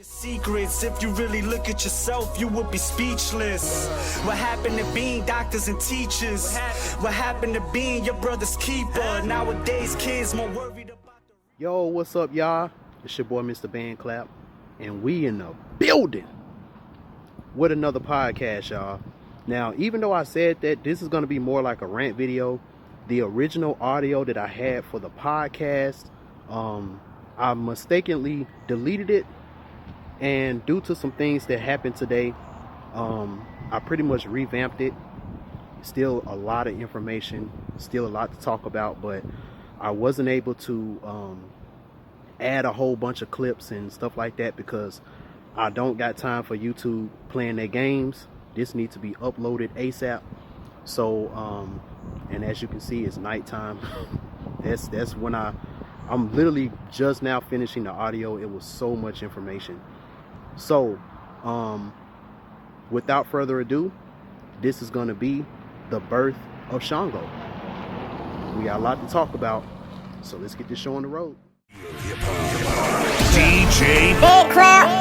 Secrets, if you really look at yourself, you would be speechless. What happened to being doctors and teachers? What happened to being your brother's keeper? Nowadays, kids more worried about the... Yo, what's up, y'all? It's your boy, Mr.BandClap, and we in the building with another podcast, y'all. Now, even though I said that this is going to be more like a rant video, the original audio that I had for the podcast, I mistakenly deleted it. And due to some things that happened today, I pretty much revamped it. Still a lot of information, still a lot to talk about, but I wasn't able to add a whole bunch of clips and stuff like that because I don't got time for YouTube playing their games. This needs to be uploaded ASAP. So, and as you can see, it's nighttime. that's when I'm literally just now finishing the audio. It was so much information. So, without further ado, this is going to be the birth of Shango. We got a lot to talk about, so let's get this show on the road. DJ BandClap.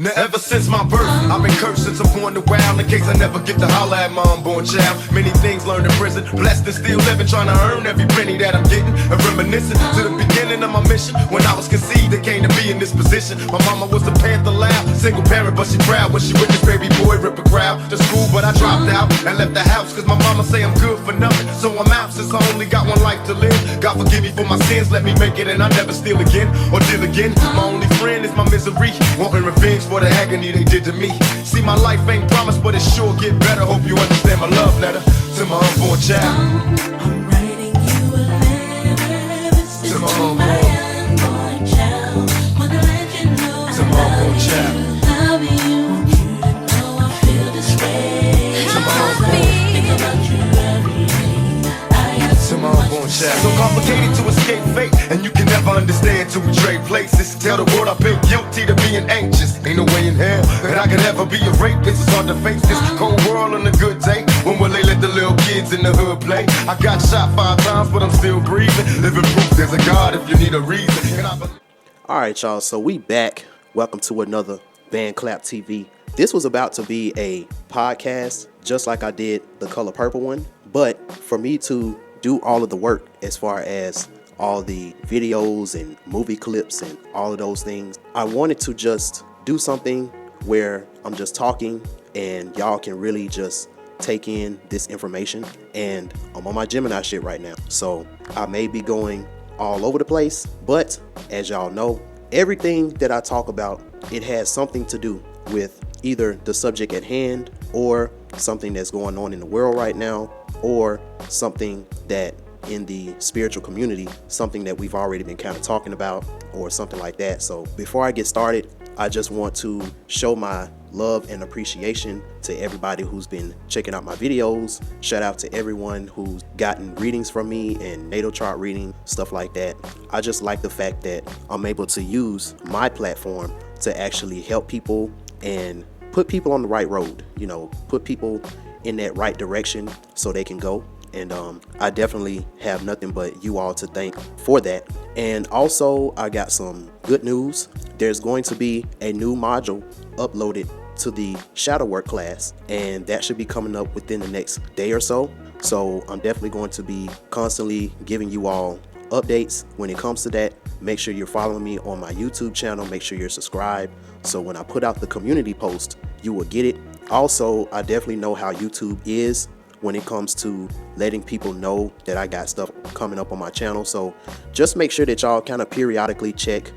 Now ever since my birth, I've been cursed since I'm born the wild. In case I never get to holler at my unborn child. Many things learned in prison, blessed and still living, trying to earn every penny that I'm getting. And reminiscing to the beginning of my mission. When I was conceived, it came to be in this position. My mama was a Panther loud, single parent, but she proud when she witnessed baby boy rip a crowd to school. But I dropped out and left the house, cause my mama say I'm good for nothing. So I'm out since I only got one life to live. God forgive me for my sins, let me make it and I never steal again or deal again. My only friend is my misery, wanting revenge for the agony they did to me. See, my life ain't promised, but it sure get better. Hope you understand my love letter to my unborn child. I'm writing you a letter. This is To my unborn child. Wanna let you know To my unborn child. love you. Want you to know I feel this way. To my unborn. Think about you every day. I have To my unborn child. So complicated to escape fate, and you can never understand till we trade places. Tell the world I've been guilty to being anxious. Ain't no way in hell that I could ever be a rapist. It's hard to face this cold world on a good day. When will they let the little kids in the hood play? I got shot 5 times, but I'm still breathing. Living proof there's a God if you need a reason. And I believe. All right, y'all, so we back. Welcome to another BandClap TV. This was about to be a podcast, just like I did the Color Purple one. But for me to do all of the work as far as all the videos and movie clips and all of those things, I wanted to just do something where I'm just talking and y'all can really just take in this information. And I'm on my Gemini shit right now, so I may be going all over the place, but as y'all know, everything that I talk about, it has something to do with either the subject at hand or something that's going on in the world right now, or something that in the spiritual community, something that we've already been kind of talking about or something like that. So before I get started, I just want to show my love and appreciation to everybody who's been checking out my videos. Shout out to everyone who's gotten readings from me and natal chart reading, stuff like that. I just like the fact that I'm able to use my platform to actually help people and put people on the right road, you know, put people in that right direction so they can go. And I definitely have nothing but you all to thank for that. And also, I got some good news. There's going to be a new module uploaded to the shadow work class, and that should be coming up within the next day or so. So I'm definitely going to be constantly giving you all updates when it comes to that. Make sure you're following me on my YouTube channel. Make sure you're subscribed, so when I put out the community post, you will get it. Also, I definitely know how YouTube is when it comes to letting people know that I got stuff coming up on my channel. So just make sure that y'all kind of periodically check,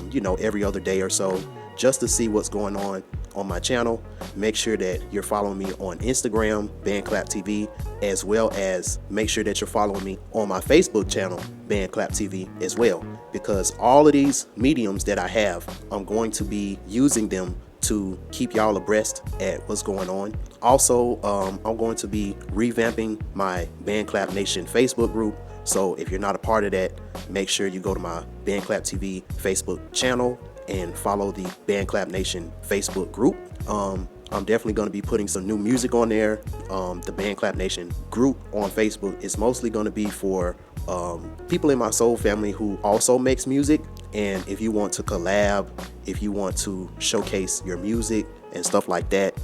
you know, every other day or so, just to see what's going on my channel. Make sure that you're following me on Instagram, BandClap TV, as well as make sure that you're following me on my Facebook channel, BandClap TV, as well, because all of these mediums that I have, I'm going to be using them to keep y'all abreast at what's going on. Also, I'm going to be revamping my BandClap Nation Facebook group. So if you're not a part of that, make sure you go to my BandClap TV Facebook channel and follow the BandClap Nation Facebook group. I'm definitely going to be putting some new music on there. The BandClap Nation group on Facebook is mostly going to be for people in my soul family who also makes music, And if you want to collab, if you want to showcase your music and stuff like that,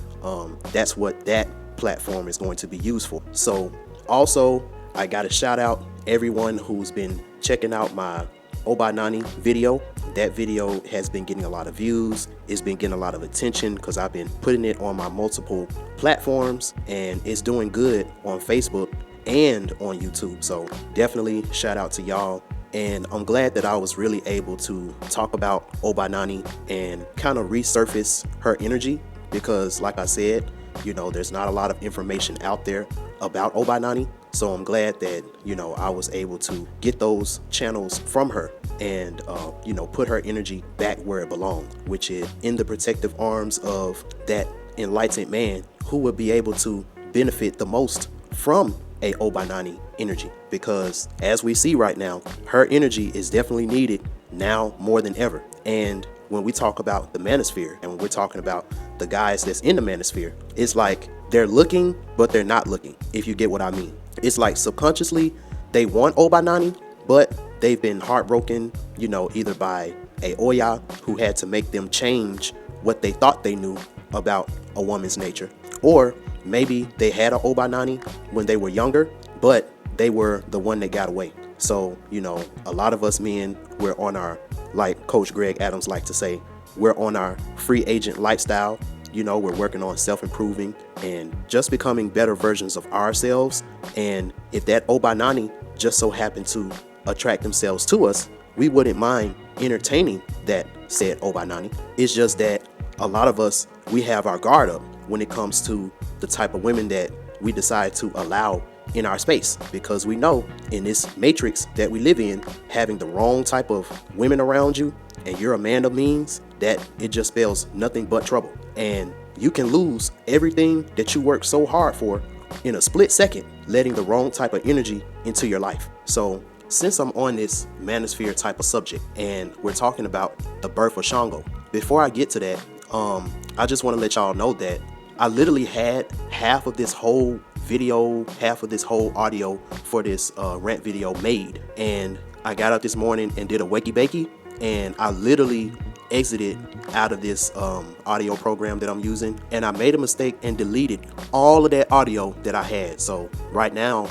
that's what that platform is going to be used for. So also, I got to shout out everyone who's been checking out my Obanani video. That video has been getting a lot of views. It's been getting a lot of attention because I've been putting it on my multiple platforms, and it's doing good on Facebook and on YouTube. So definitely shout out to y'all. And I'm glad that I was really able to talk about Obanani and kind of resurface her energy, because like I said, you know, there's not a lot of information out there about Obanani. So I'm glad that, you know, I was able to get those channels from her and, you know, put her energy back where it belonged, which is in the protective arms of that enlightened man who would be able to benefit the most from a Obanani energy. Because as we see right now, her energy is definitely needed now more than ever. And when we talk about the manosphere and when we're talking about the guys that's in the manosphere, it's like they're looking, but they're not looking, if you get what I mean. It's like subconsciously they want Obanani, but they've been heartbroken, you know, either by a Oya who had to make them change what they thought they knew about a woman's nature, or maybe they had an Obanani when they were younger, but they were the one that got away. So, you know, a lot of us men, we're on our, like Coach Greg Adams like to say, we're on our free agent lifestyle. You know, we're working on self-improving and just becoming better versions of ourselves. And if that Obanani just so happened to attract themselves to us, we wouldn't mind entertaining that said Obanani. It's just that a lot of us, we have our guard up when it comes to the type of women that we decide to allow in our space, because we know in this matrix that we live in, having the wrong type of women around you and you're a man of means, that it just spells nothing but trouble. And you can lose everything that you worked so hard for in a split second, letting the wrong type of energy into your life. So since I'm on this manosphere type of subject and we're talking about the birth of Shango, before I get to that, I just want to let y'all know that I literally had half of this whole video, half of this whole audio for this rant video made. And I got up this morning and did a wakey bakey, and I literally exited out of this audio program that I'm using, and I made a mistake and deleted all of that audio that I had. So right now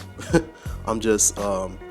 I'm just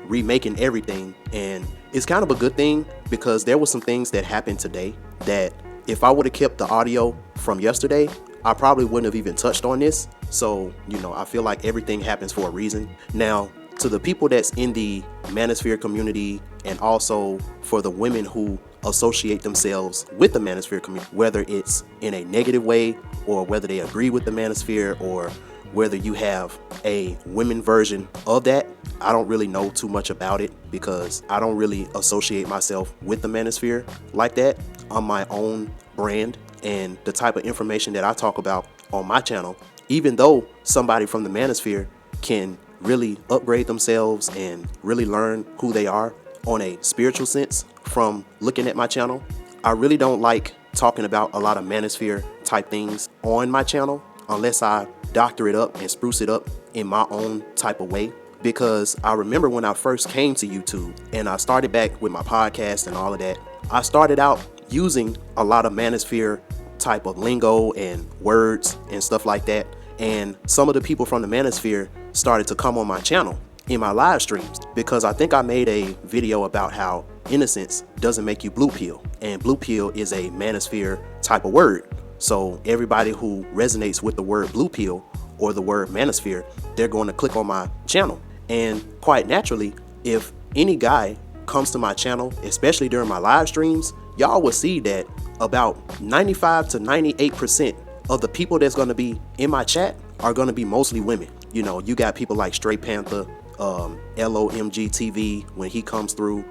remaking everything, and it's kind of a good thing, because there were some things that happened today that if I would have kept the audio from yesterday, I probably wouldn't have even touched on this. So, you know, I feel like everything happens for a reason. Now, to the people that's in the manosphere community, and also for the women who associate themselves with the manosphere community, whether it's in a negative way or whether they agree with the manosphere or whether you have a women version of that, I don't really know too much about it, because I don't really associate myself with the manosphere like that. I'm my own brand, and the type of information that I talk about on my channel, even though somebody from the manosphere can really upgrade themselves and really learn who they are on a spiritual sense from looking at my channel, I really don't like talking about a lot of manosphere type things on my channel unless I doctor it up and spruce it up in my own type of way. Because I remember when I first came to YouTube and I started back with my podcast and all of that, I started out using a lot of manosphere type of lingo and words and stuff like that. And some of the people from the manosphere started to come on my channel in my live streams, because I think I made a video about how innocence doesn't make you blue pill, and blue pill is a manosphere type of word. So everybody who resonates with the word blue pill or the word manosphere, they're going to click on my channel. And quite naturally, if any guy comes to my channel, especially during my live streams, y'all will see that about 95 to 98% of the people that's going to be in my chat are going to be mostly women. You know, you got people like Straight Panther, LOMG TV when he comes through,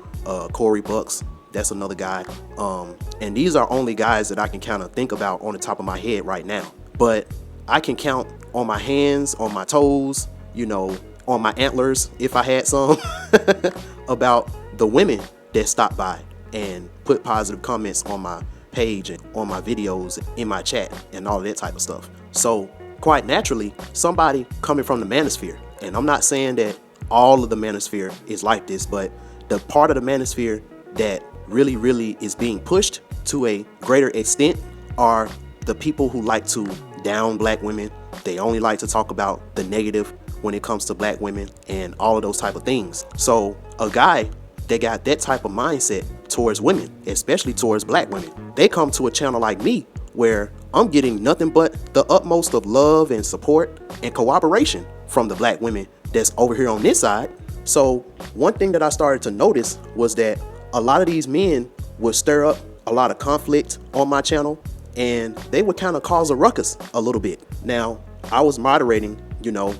Corey Bucks, that's another guy. And these are only guys that I can kind of think about on the top of my head right now. But I can count on my hands, on my toes, you know, on my antlers, if I had some, about the women that stop by and put positive comments on my page and on my videos, in my chat, and all of that type of stuff. So quite naturally, somebody coming from the manosphere, and I'm not saying that all of the manosphere is like this, but the part of the manosphere that really is being pushed to a greater extent are the people who like to down black women. They only like to talk about the negative when it comes to black women and all of those type of things. So a guy that got that type of mindset towards women, especially towards black women, they come to a channel like me where I'm getting nothing but the utmost of love and support and cooperation from the black women that's over here on this side. So one thing that I started to notice was that a lot of these men would stir up a lot of conflict on my channel, and they would kind of cause a ruckus a little bit. Now, I was moderating,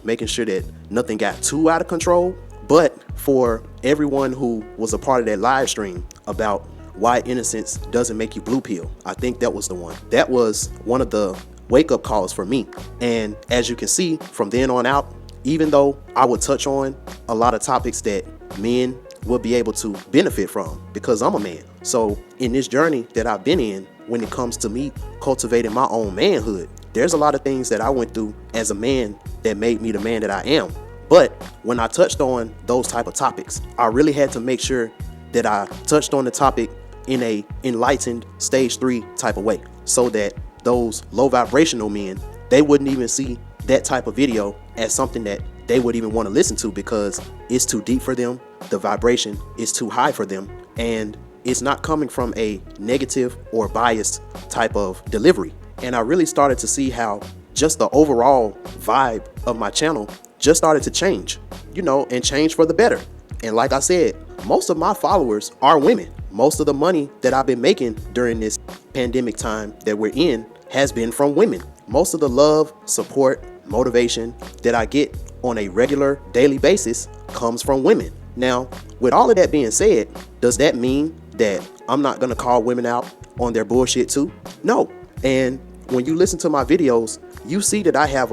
making sure that nothing got too out of control. But for everyone who was a part of that live stream about why innocence doesn't make you blue pill, I think that was the one. That was one of the wake up calls for me. And as you can see, from then on out, even though I would touch on a lot of topics that men will be able to benefit from because I'm a man. So in this journey that I've been in, when it comes to me cultivating my own manhood, there's a lot of things that I went through as a man that made me the man that I am. But when I touched on those type of topics, I really had to make sure that I touched on the topic in a enlightened stage 3 type of way, so that those low vibrational men, they wouldn't even see that type of video as something that they would even want to listen to because it's too deep for them. The vibration is too high for them, and it's not coming from a negative or biased type of delivery. And I really started to see how just the overall vibe of my channel just started to change, and change for the better. And like I said, most of my followers are women. Most of the money that I've been making during this pandemic time that we're in has been from women. Most of the love, support, motivation that I get on a regular daily basis comes from women. Now, with all of that being said, does that mean that I'm not gonna call women out on their bullshit too? No. And when you listen to my videos, you see that I have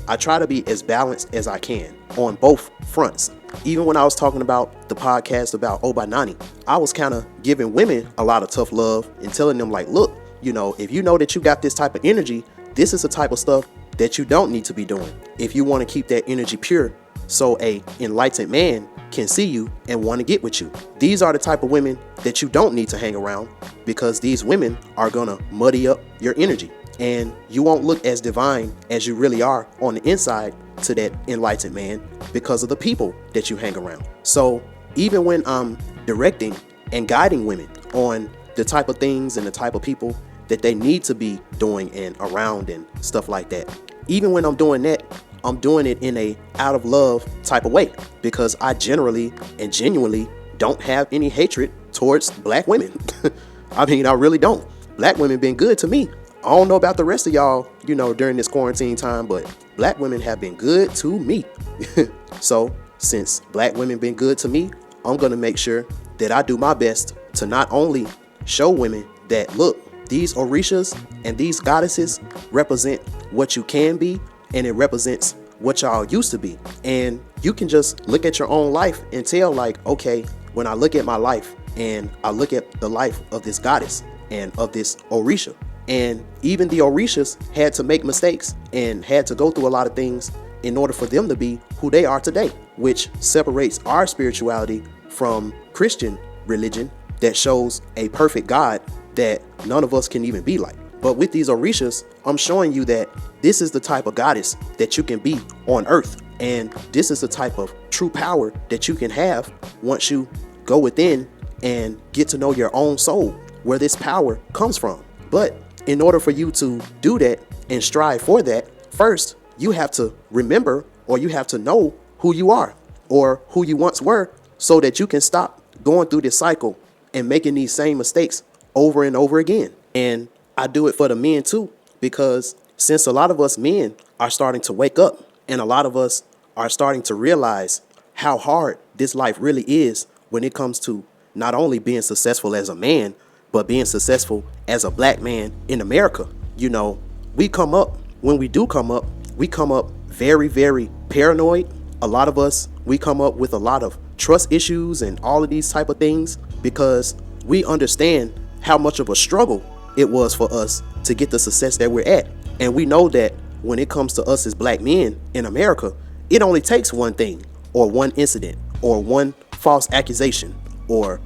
I try to be as balanced as I can on both fronts. Even when I was talking about the podcast about Obanani, I was kind of giving women a lot of tough love and telling them like, look, if you know that you got this type of energy, this is the type of stuff that you don't need to be doing if you want to keep that energy pure, so a enlightened man can see you and want to get with you. These are the type of women that you don't need to hang around, because these women are gonna muddy up your energy and you won't look as divine as you really are on the inside to that enlightened man because of the people that you hang around. So even when I'm directing and guiding women on the type of things and the type of people that they need to be doing and around and stuff like that, even when I'm doing that, I'm doing it in a out of love type of way, because I generally and genuinely don't have any hatred towards black women. I mean, I really don't. Black women been good to me. I don't know about the rest of y'all, during this quarantine time, but black women have been good to me. So since black women been good to me, I'm going to make sure that I do my best to not only show women that, look, these Orishas and these goddesses represent what you can be, and it represents what y'all used to be. And you can just look at your own life and tell like, okay, when I look at my life and I look at the life of this goddess and of this Orisha, and even the Orishas had to make mistakes and had to go through a lot of things in order for them to be who they are today, which separates our spirituality from Christian religion that shows a perfect God that none of us can even be like. But with these Orishas, I'm showing you that this is the type of goddess that you can be on earth. And this is the type of true power that you can have once you go within and get to know your own soul, where this power comes from. But in order for you to do that and strive for that, first, you have to remember, or you have to know who you are or who you once were, so that you can stop going through this cycle and making these same mistakes over and over again. And I do it for the men too, because since a lot of us men are starting to wake up and a lot of us are starting to realize how hard this life really is when it comes to not only being successful as a man, but being successful as a black man in America. We come up, when we do come up, we come up very paranoid. A lot of us, we come up with a lot of trust issues and all of these type of things, because we understand how much of a struggle it was for us to get the success that we're at. And we know that when it comes to us as black men in America, it only takes one thing or one incident or one false accusation or,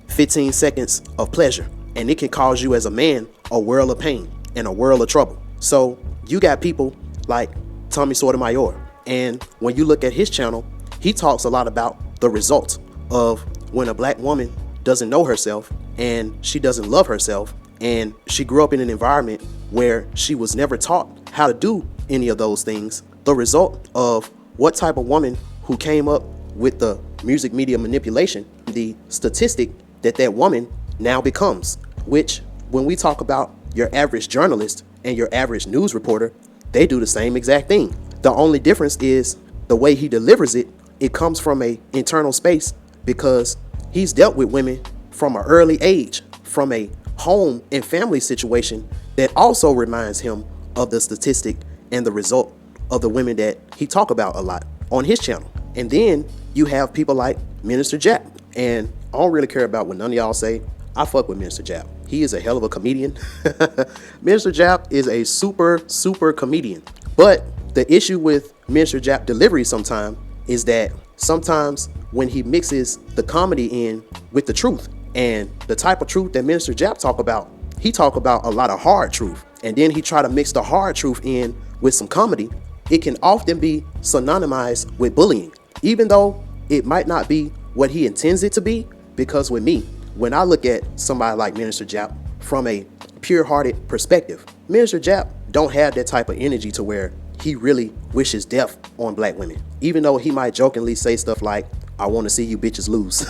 15 seconds of pleasure, and it can cause you as a man a world of pain and a world of trouble. So you got people like Tommy Sotomayor, and when you look at his channel, he talks a lot about the results of when a black woman doesn't know herself and she doesn't love herself, and she grew up in an environment where she was never taught how to do any of those things. The result of what type of woman who came up with the music media manipulation, the statistic that woman now becomes, which when we talk about your average journalist and your average news reporter, they do the same exact thing. The only difference is the way he delivers it. It comes from a internal space because he's dealt with women from an early age, from a home and family situation that also reminds him of the statistic and the result of the women that he talk about a lot on his channel. And then you have people like Minister Jap, and I don't really care about what none of y'all say. I fuck with Minister Jap. He is a hell of a comedian. Minister Jap is a super comedian. But the issue with Minister Jap delivery sometimes is that sometimes when he mixes the comedy in with the truth, and the type of truth that Minister Jap talk about, he talk about a lot of hard truth, and then he try to mix the hard truth in with some comedy. It can often be synonymized with bullying, even though it might not be what he intends it to be. Because with me, when I look at somebody like Minister Jap from a pure-hearted perspective, Minister Jap don't have that type of energy to where he really wishes death on black women, even though he might jokingly say stuff like, "I want to see you bitches lose."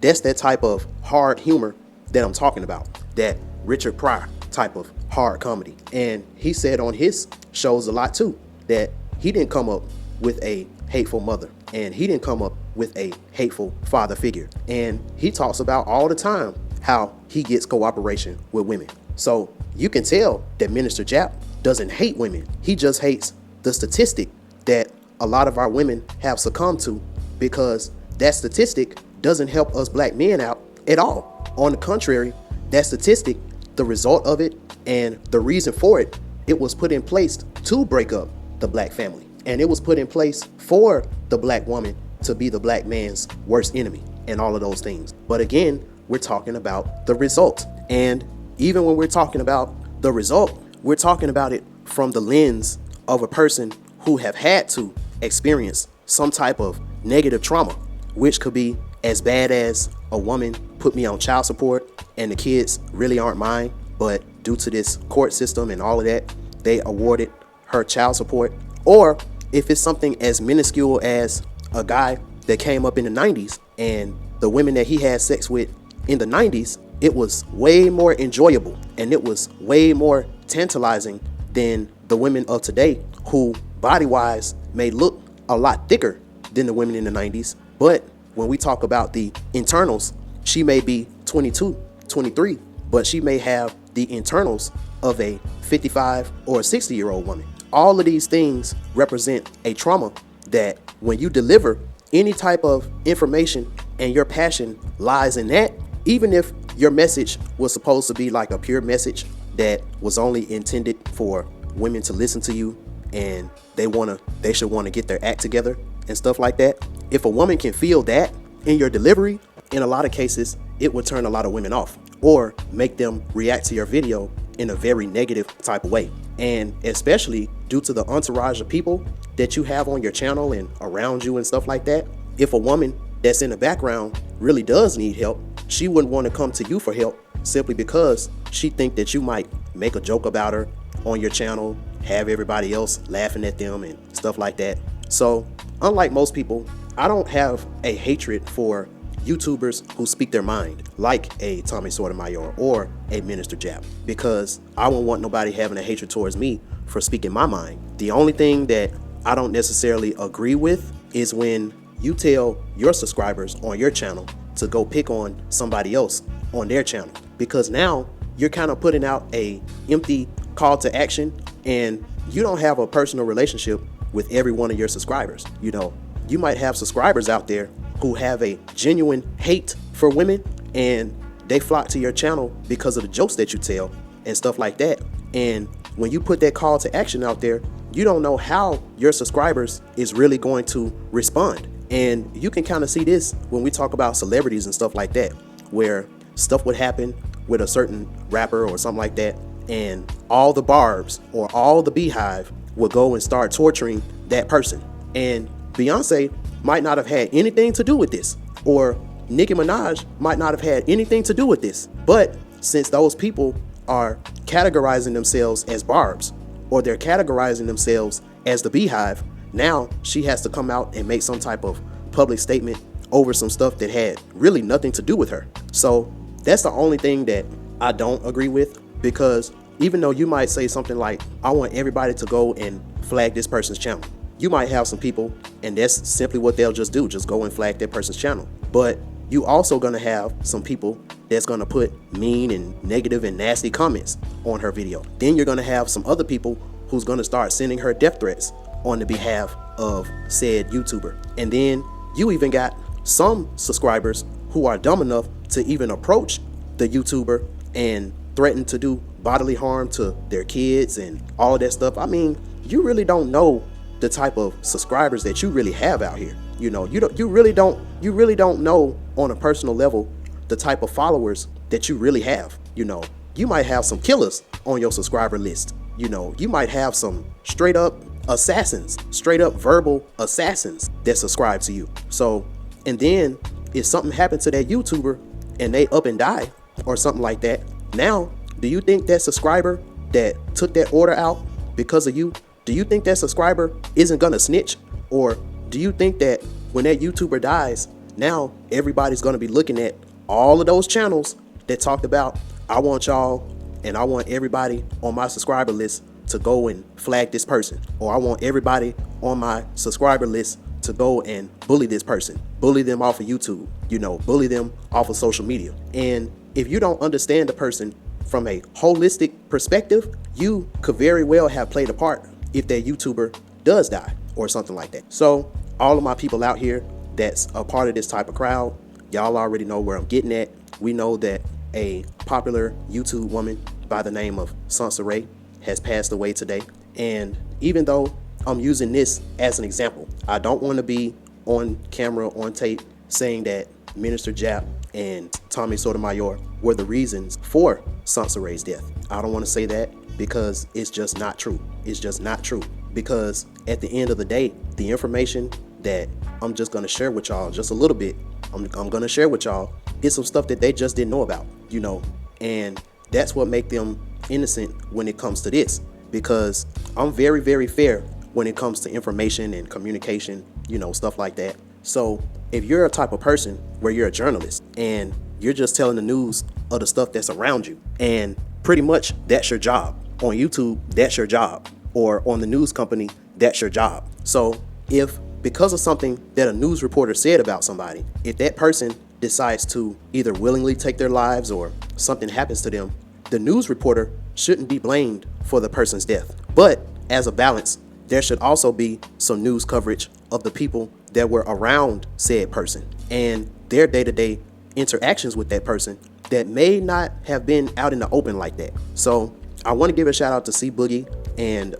That's that type of hard humor that I'm talking about, that Richard Pryor type of hard comedy. And he said on his shows a lot too, that he didn't come up with a hateful mother, and he didn't come up with a hateful father figure. And he talks about all the time how he gets cooperation with women. So you can tell that Minister Jap doesn't hate women. He just hates the statistic that a lot of our women have succumbed to, because that statistic doesn't help us black men out at all. On the contrary, that statistic, the result of it and the reason for it, it was put in place to break up the black family. And it was put in place for the black woman to be the black man's worst enemy and all of those things. But again, we're talking about the result. And even when we're talking about the result, we're talking about it from the lens of a person who have had to experience some type of negative trauma, which could be as bad as a woman put me on child support and the kids really aren't mine, but due to this court system and all of that, they awarded her child support. Or if it's something as minuscule as a guy that came up in the 90s, and the women that he had sex with in the 90s, it was way more enjoyable and it was way more tantalizing than the women of today, who body-wise may look a lot thicker than the women in the 90s. But when we talk about the internals, she may be 22, 23, but she may have the internals of a 55 or 60-year-old woman. All of these things represent a trauma that when you deliver any type of information and your passion lies in that, even if your message was supposed to be like a pure message that was only intended for women to listen to you and they should want to get their act together and stuff like that. If a woman can feel that in your delivery, in a lot of cases, it would turn a lot of women off or make them react to your video in a very negative type of way. And especially due to the entourage of people that you have on your channel and around you and stuff like that, if a woman that's in the background really does need help, she wouldn't want to come to you for help simply because she think that you might make a joke about her on your channel, have everybody else laughing at them and stuff like that. So unlike most people, I don't have a hatred for YouTubers who speak their mind, like a Tommy Sotomayor or a Minister Jap, because I won't want nobody having a hatred towards me for speaking my mind. The only thing that I don't necessarily agree with is when you tell your subscribers on your channel to go pick on somebody else on their channel, because now you're kind of putting out a empty call to action and you don't have a personal relationship with every one of your subscribers. You know, you might have subscribers out there who have a genuine hate for women and they flock to your channel because of the jokes that you tell and stuff like that. And when you put that call to action out there, you don't know how your subscribers is really going to respond. And you can kind of see this when we talk about celebrities and stuff like that, where stuff would happen with a certain rapper or something like that, and all the barbs or all the beehive would go and start torturing that person. And Beyonce might not have had anything to do with this, or Nicki Minaj might not have had anything to do with this. But since those people are categorizing themselves as barbs, or they're categorizing themselves as the beehive, now she has to come out and make some type of public statement over some stuff that had really nothing to do with her. So that's the only thing that I don't agree with, because even though you might say something like, I want everybody to go and flag this person's channel, you might have some people, and that's simply what they'll just do, just go and flag that person's channel. But you also gonna have some people that's gonna put mean and negative and nasty comments on her video. Then you're gonna have some other people who's gonna start sending her death threats on the behalf of said YouTuber. And then you even got some subscribers who are dumb enough to even approach the YouTuber and threaten to do bodily harm to their kids and all that stuff. I mean, you really don't know the type of subscribers that you really have out here. You know, you really don't know on a personal level the type of followers that you really have. You know, you might have some killers on your subscriber list. You know, you might have some straight up assassins, straight up verbal assassins that subscribe to you. So, and then if something happened to that YouTuber and they up and die or something like that, now, do you think that subscriber that took that order out because of you, do you think that subscriber isn't gonna snitch? Or do you think that when that YouTuber dies, now everybody's gonna be looking at all of those channels that talked about, I want y'all and I want everybody on my subscriber list to go and flag this person, or I want everybody on my subscriber list to go and bully this person, bully them off of YouTube, you know, bully them off of social media. And if you don't understand the person from a holistic perspective, you could very well have played a part if that YouTuber does die or something like that. So all of my people out here that's a part of this type of crowd, y'all already know where I'm getting at. We know that a popular YouTube woman by the name of Sansa Ray has passed away today. And even though I'm using this as an example, I don't want to be on camera, on tape, saying that Minister Jap and Tommy Sotomayor were the reasons for Sansa Ray's death. I don't want to say that because it's just not true. It's just not true. Because at the end of the day, the information that I'm just going to share with y'all, just a little bit, I'm going to share with y'all, is some stuff that they just didn't know about, you know, and that's what make them innocent when it comes to this, because I'm very, very fair when it comes to information and communication, you know, stuff like that. So if you're a type of person where you're a journalist and you're just telling the news of the stuff that's around you, and pretty much that's your job. On YouTube, that's your job. Or on the news company, that's your job. So if because of something that a news reporter said about somebody, if that person decides to either willingly take their lives or something happens to them, the news reporter shouldn't be blamed for the person's death. But as a balance, there should also be some news coverage of the people that were around said person and their day-to-day interactions with that person that may not have been out in the open like that. So I want to give a shout out to C Boogie and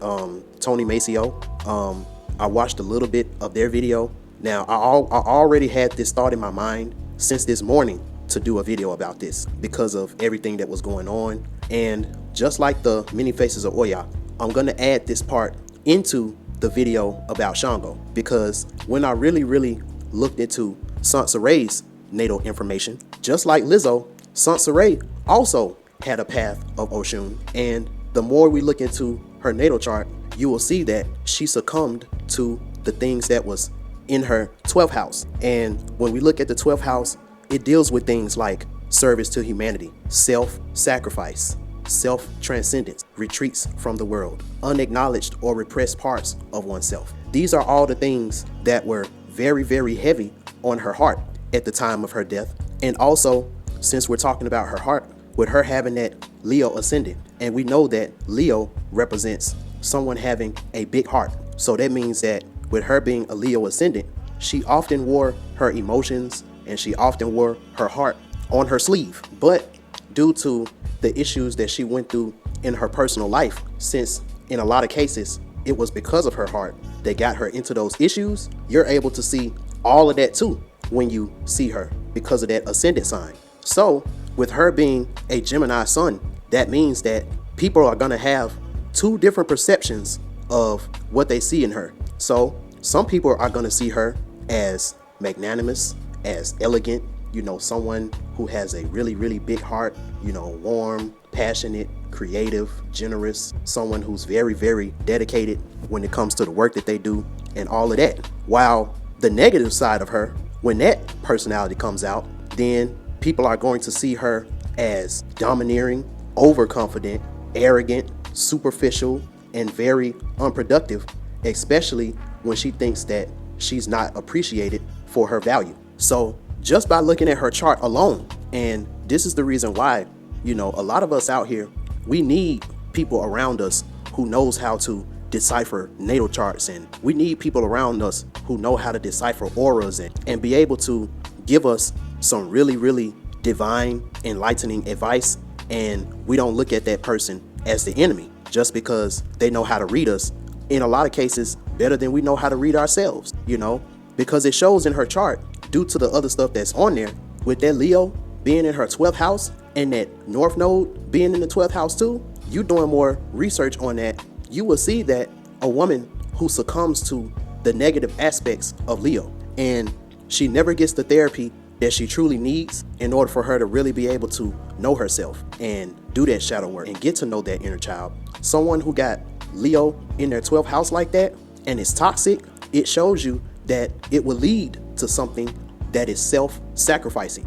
Tony Maceo. I watched a little bit of their video. Now, I already had this thought in my mind since this morning to do a video about this because of everything that was going on. And just like the many faces of Oya, I'm going to add this part into the video about Shango, because when I really looked into Sansa Ray's natal information, just like Lizzo, Sansa Ray also had a path of Oshun. And the more we look into her natal chart, you will see that she succumbed to the things that was in her 12th house. And when we look at the 12th house, it deals with things like service to humanity, self-sacrifice, self-transcendence, retreats from the world, unacknowledged or repressed parts of oneself. These are all the things that were very heavy on her heart at the time of her death. And also, since we're talking about her heart, with her having that Leo ascendant, and we know that Leo represents someone having a big heart. So that means that with her being a Leo ascendant, she often wore her emotions and she often wore her heart on her sleeve. But due to the issues that she went through in her personal life, since in a lot of cases it was because of her heart that got her into those issues, you're able to see all of that too when you see her because of that ascendant sign. So with her being a Gemini sun, that means that people are going to have two different perceptions of what they see in her. So some people are going to see her as magnanimous, as elegant, someone who has a really, really big heart, warm, passionate, creative, generous, someone who's very, very dedicated when it comes to the work that they do and all of that. While the negative side of her, when that personality comes out, then people are going to see her as domineering, overconfident, arrogant, superficial, and very unproductive, especially when she thinks that she's not appreciated for her value. So just by looking at her chart alone, and this is the reason why, a lot of us out here, we need people around us who knows how to decipher natal charts, and we need people around us who know how to decipher auras and be able to give us some really, really divine, enlightening advice. And we don't look at that person as the enemy just because they know how to read us, in a lot of cases better than we know how to read ourselves, because it shows in her chart, due to the other stuff that's on there, with that Leo being in her 12th house and that North Node being in the 12th house too. You doing more research on that, you will see that a woman who succumbs to the negative aspects of Leo, and she never gets the therapy that she truly needs in order for her to really be able to know herself and do that shadow work and get to know that inner child. Someone who got Leo in their 12th house like that and it's toxic, it shows you that it will lead to something that is self-sacrificing,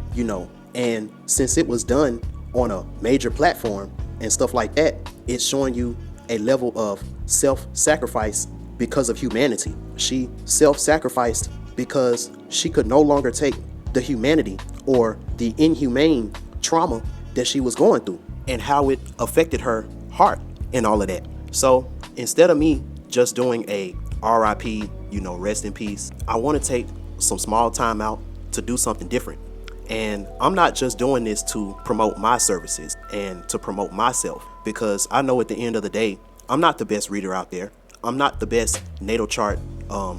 and since it was done on a major platform and stuff like that, it's showing you a level of self-sacrifice because of humanity. She self-sacrificed because she could no longer take the humanity or the inhumane trauma that she was going through and how it affected her heart and all of that. So instead of me just doing a RIP, rest in peace, I want to take some small time out to do something different. And I'm not just doing this to promote my services and to promote myself, because I know at the end of the day, I'm not the best reader out there. I'm not the best natal chart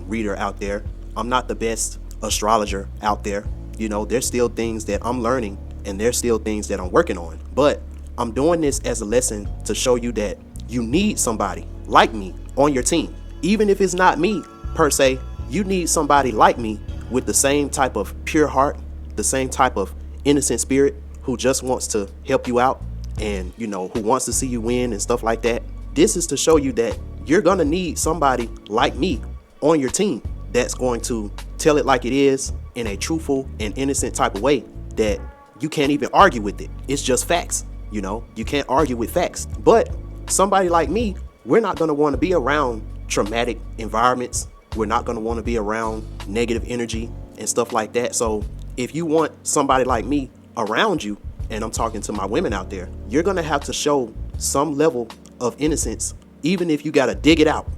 reader out there. I'm not the best astrologer out there. There's still things that I'm learning and there's still things that I'm working on. But I'm doing this as a lesson to show you that you need somebody like me on your team. Even if it's not me per se, you need somebody like me with the same type of pure heart, the same type of innocent spirit, who just wants to help you out and, who wants to see you win and stuff like that. This is to show you that you're going to need somebody like me on your team that's going to tell it like it is in a truthful and innocent type of way that you can't even argue with it. It's just facts. You can't argue with facts. But somebody like me, we're not going to want to be around traumatic environments. We're not going to want to be around negative energy and stuff like that. So if you want somebody like me around you, and I'm talking to my women out there, you're going to have to show some level of innocence, even if you got to dig it out.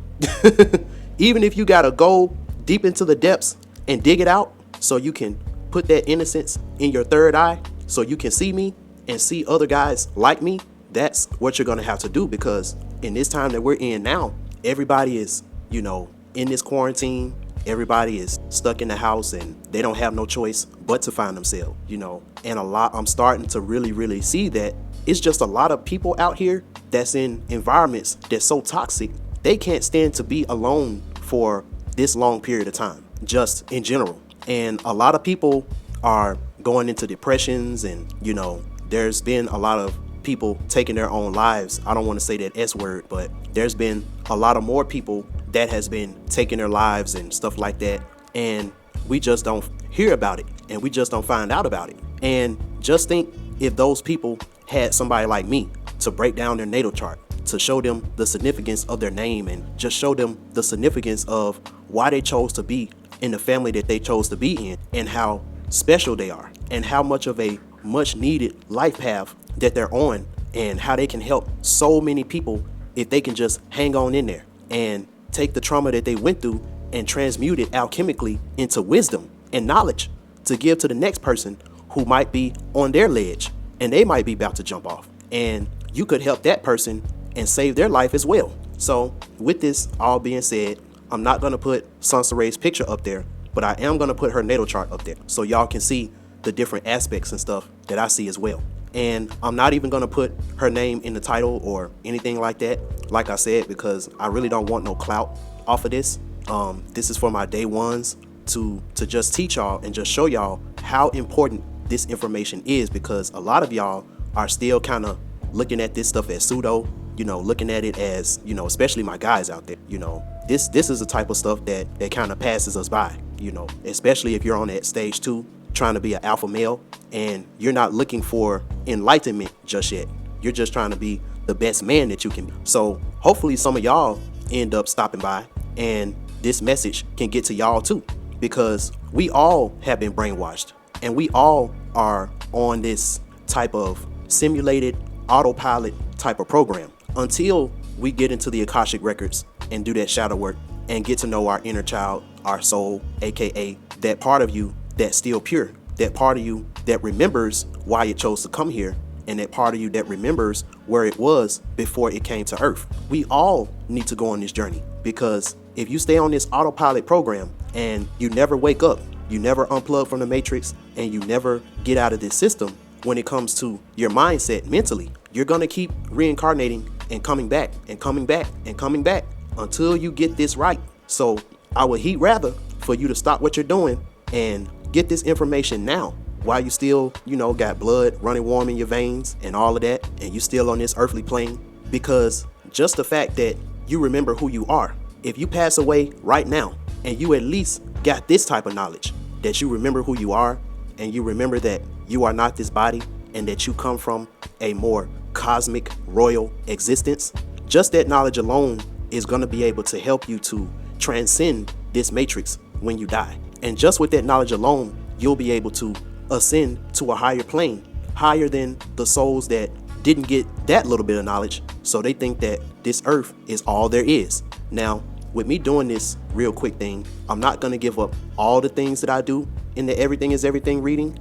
Even if you got to go deep into the depths and dig it out so you can put that innocence in your third eye so you can see me and see other guys like me. That's what you're going to have to do, because in this time that we're in now, everybody is, in this quarantine. Everybody is stuck in the house and they don't have no choice but to find themselves, and I'm starting to really, really see that it's just a lot of people out here that's in environments that's so toxic, they can't stand to be alone for this long period of time, just in general. And a lot of people are going into depressions and, there's been a lot of people taking their own lives. I don't want to say that S word, but there's been a lot of more people that has been taking their lives and stuff like that. And we just don't hear about it and we just don't find out about it. And just think if those people had somebody like me to break down their natal chart, to show them the significance of their name and just show them the significance of why they chose to be in the family that they chose to be in and how special they are and how much of a much needed life path that they're on and how they can help so many people if they can just hang on in there and take the trauma that they went through and transmute it alchemically into wisdom and knowledge to give to the next person who might be on their ledge and they might be about to jump off. And you could help that person and save their life as well. So with this all being said, I'm not going to put Sansa Ray's picture up there, but I am going to put her natal chart up there so y'all can see the different aspects and stuff that I see as well. And I'm not even going to put her name in the title or anything like that, like I said, because I really don't want no clout off of this. This is for my day ones to just teach y'all and just show y'all how important this information is, because a lot of y'all are still kind of looking at this stuff as pseudo, looking at it as, especially my guys out there, this is the type of stuff that kind of passes us by, especially if you're on that stage 2 trying to be an alpha male and you're not looking for enlightenment just yet. You're just trying to be the best man that you can be. So hopefully some of y'all end up stopping by and this message can get to y'all too, because we all have been brainwashed and we all are on this type of simulated autopilot type of program until we get into the Akashic records and do that shadow work and get to know our inner child, our soul, aka that part of you that's still pure, that part of you that remembers why it chose to come here, and that part of you that remembers where it was before it came to earth. We all need to go on this journey, because if you stay on this autopilot program and you never wake up, you never unplug from the matrix, and you never get out of this system when it comes to your mindset mentally, you're gonna keep reincarnating and coming back and coming back and coming back until you get this right. So I would rather for you to stop what you're doing and get this information now while you still, got blood running warm in your veins and all of that, and you still on this earthly plane. Because just the fact that you remember who you are, if you pass away right now and you at least got this type of knowledge, that you remember who you are and you remember that you are not this body and that you come from a more cosmic royal existence, just that knowledge alone is going to be able to help you to transcend this matrix when you die. And just with that knowledge alone, you'll be able to ascend to a higher plane, higher than the souls that didn't get that little bit of knowledge, so they think that this earth is all there is. Now, with me doing this real quick thing, I'm not going to give up all the things that I do in the Everything is Everything reading.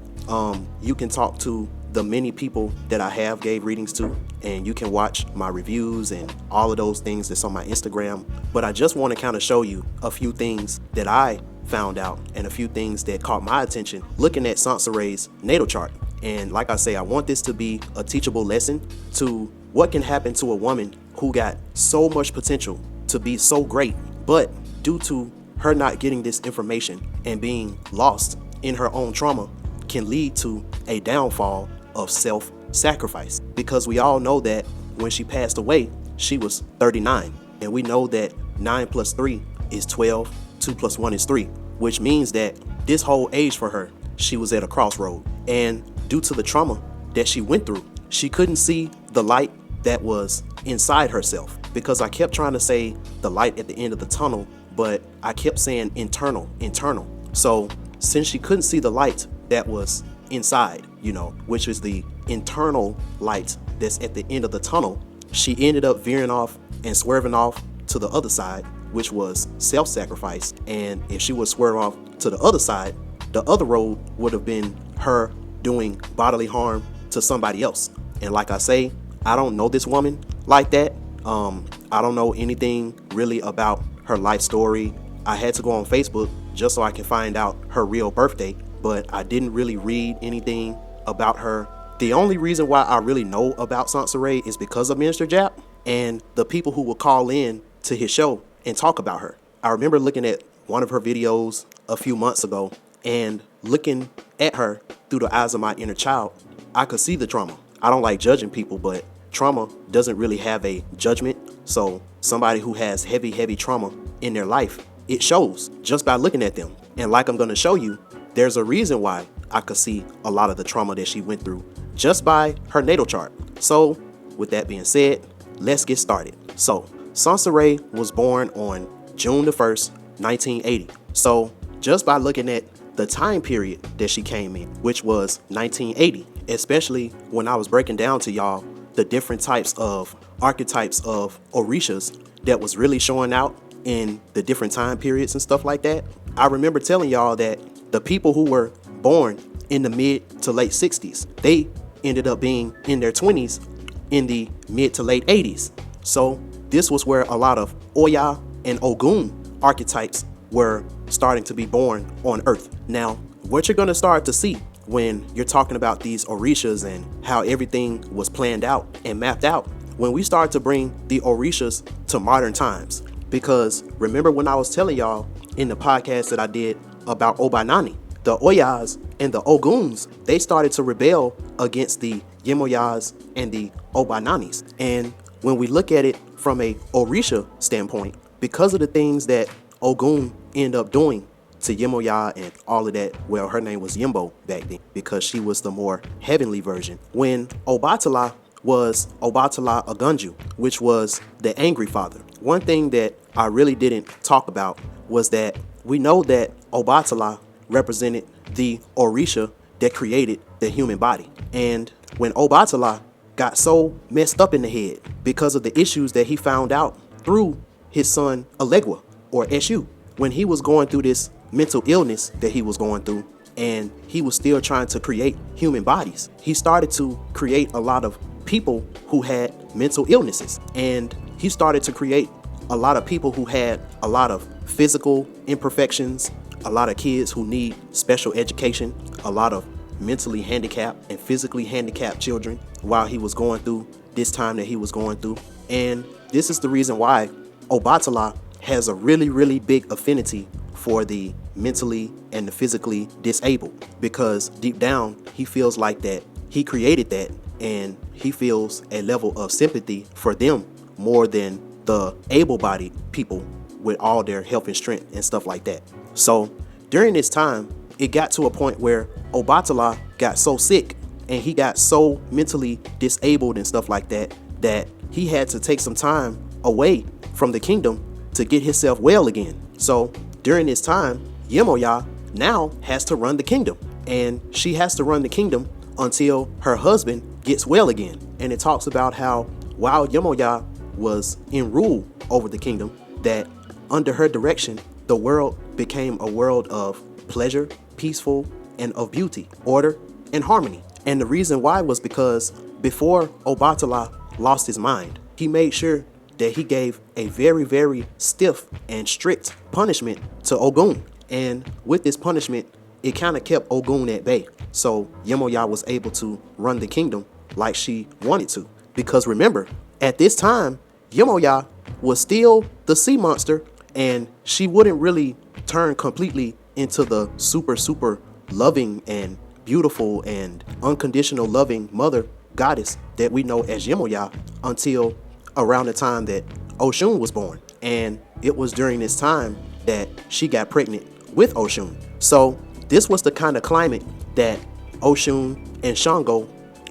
You can talk to the many people that I have gave readings to, and you can watch my reviews and all of those things that's on my Instagram. But I just want to kind of show you a few things that I found out and a few things that caught my attention looking at Sansa Ray's natal chart. And like I say, I want this to be a teachable lesson to what can happen to a woman who got so much potential to be so great, but due to her not getting this information and being lost in her own trauma can lead to a downfall of self-sacrifice. Because we all know that when she passed away, she was 39, and we know that 9 plus 3 is 12, 2 plus 1 is 3, which means that this whole age for her, she was at a crossroad. And due to the trauma that she went through, she couldn't see the light that was inside herself, because I kept trying to say the light at the end of the tunnel, but I kept saying internal. So since she couldn't see the light that was inside, which is the internal light that's at the end of the tunnel, she ended up veering off and swerving off to the other side, which was self-sacrifice. And if she would swerve off to the other side, the other road would have been her doing bodily harm to somebody else. And like I say, I don't know this woman like that. I don't know anything really about her life story. I had to go on Facebook just so I can find out her real birthday, but I didn't really read anything about her. The only reason why I really know about Sansa Ray is because of Mr. Jap and the people who would call in to his show and talk about her. I remember looking at one of her videos a few months ago and looking at her through the eyes of my inner child. I could see the trauma. I don't like judging people, but trauma doesn't really have a judgment. So somebody who has heavy trauma in their life, it shows just by looking at them. And like I'm going to show you, there's a reason why I could see a lot of the trauma that she went through just by her natal chart. So with that being said, let's get started. So Sansa Ray was born on June the 1st, 1980. So just by looking at the time period that she came in, which was 1980, especially when I was breaking down to y'all the different types of archetypes of Orishas that was really showing out in the different time periods and stuff like that. I remember telling y'all that the people who were born in the mid to late 60s, they ended up being in their 20s in the mid to late 80s. So this was where a lot of Oya and Ogun archetypes were starting to be born on Earth. Now, what you're going to start to see when you're talking about these Orishas and how everything was planned out and mapped out, when we start to bring the Orishas to modern times. Because remember when I was telling y'all in the podcast that I did about Obanani, the Oyas and the Oguns, they started to rebel against the Yemoyas and the Obananis. And when we look at it from a Orisha standpoint, because of the things that Ogun ended up doing to Yemoya and all of that, well, her name was Yembo back then because she was the more heavenly version. When Obatala was Obatala Oganju, which was the angry father. One thing that I really didn't talk about was that we know that Obatala represented the Orisha that created the human body. And when Obatala got so messed up in the head because of the issues that he found out through his son Alegua, or Eshu, when he was going through this mental illness that he was going through, and he was still trying to create human bodies, he started to create a lot of people who had mental illnesses, and he started to create a lot of people who had a lot of physical imperfections, a lot of kids who need special education, a lot of mentally handicapped and physically handicapped children while he was going through this time that he was going through. And this is the reason why Obatala has a really, really big affinity for the mentally and the physically disabled, because deep down he feels like that he created that, and he feels a level of sympathy for them more than the able-bodied people with all their health and strength and stuff like that. So during this time, it got to a point where Obatala got so sick and he got so mentally disabled and stuff like that, that he had to take some time away from the kingdom to get himself well again. So during this time, Yemoya now has to run the kingdom, and she has to run the kingdom until her husband gets well again. And it talks about how while Yemoya was in rule over the kingdom, that under her direction, the world became a world of pleasure, peaceful, and of beauty, order, and harmony. And the reason why was because before Obatala lost his mind, he made sure that he gave a very, very stiff and strict punishment to Ogun. And with this punishment, it kind of kept Ogun at bay. So Yemoya was able to run the kingdom like she wanted to. Because remember, at this time, Yemoya was still the sea monster, and she wouldn't really turn completely into the super loving and beautiful and unconditional loving mother goddess that we know as Yemoya until around the time that Oshun was born. And it was during this time that she got pregnant with Oshun. So this was the kind of climate that Oshun and Shango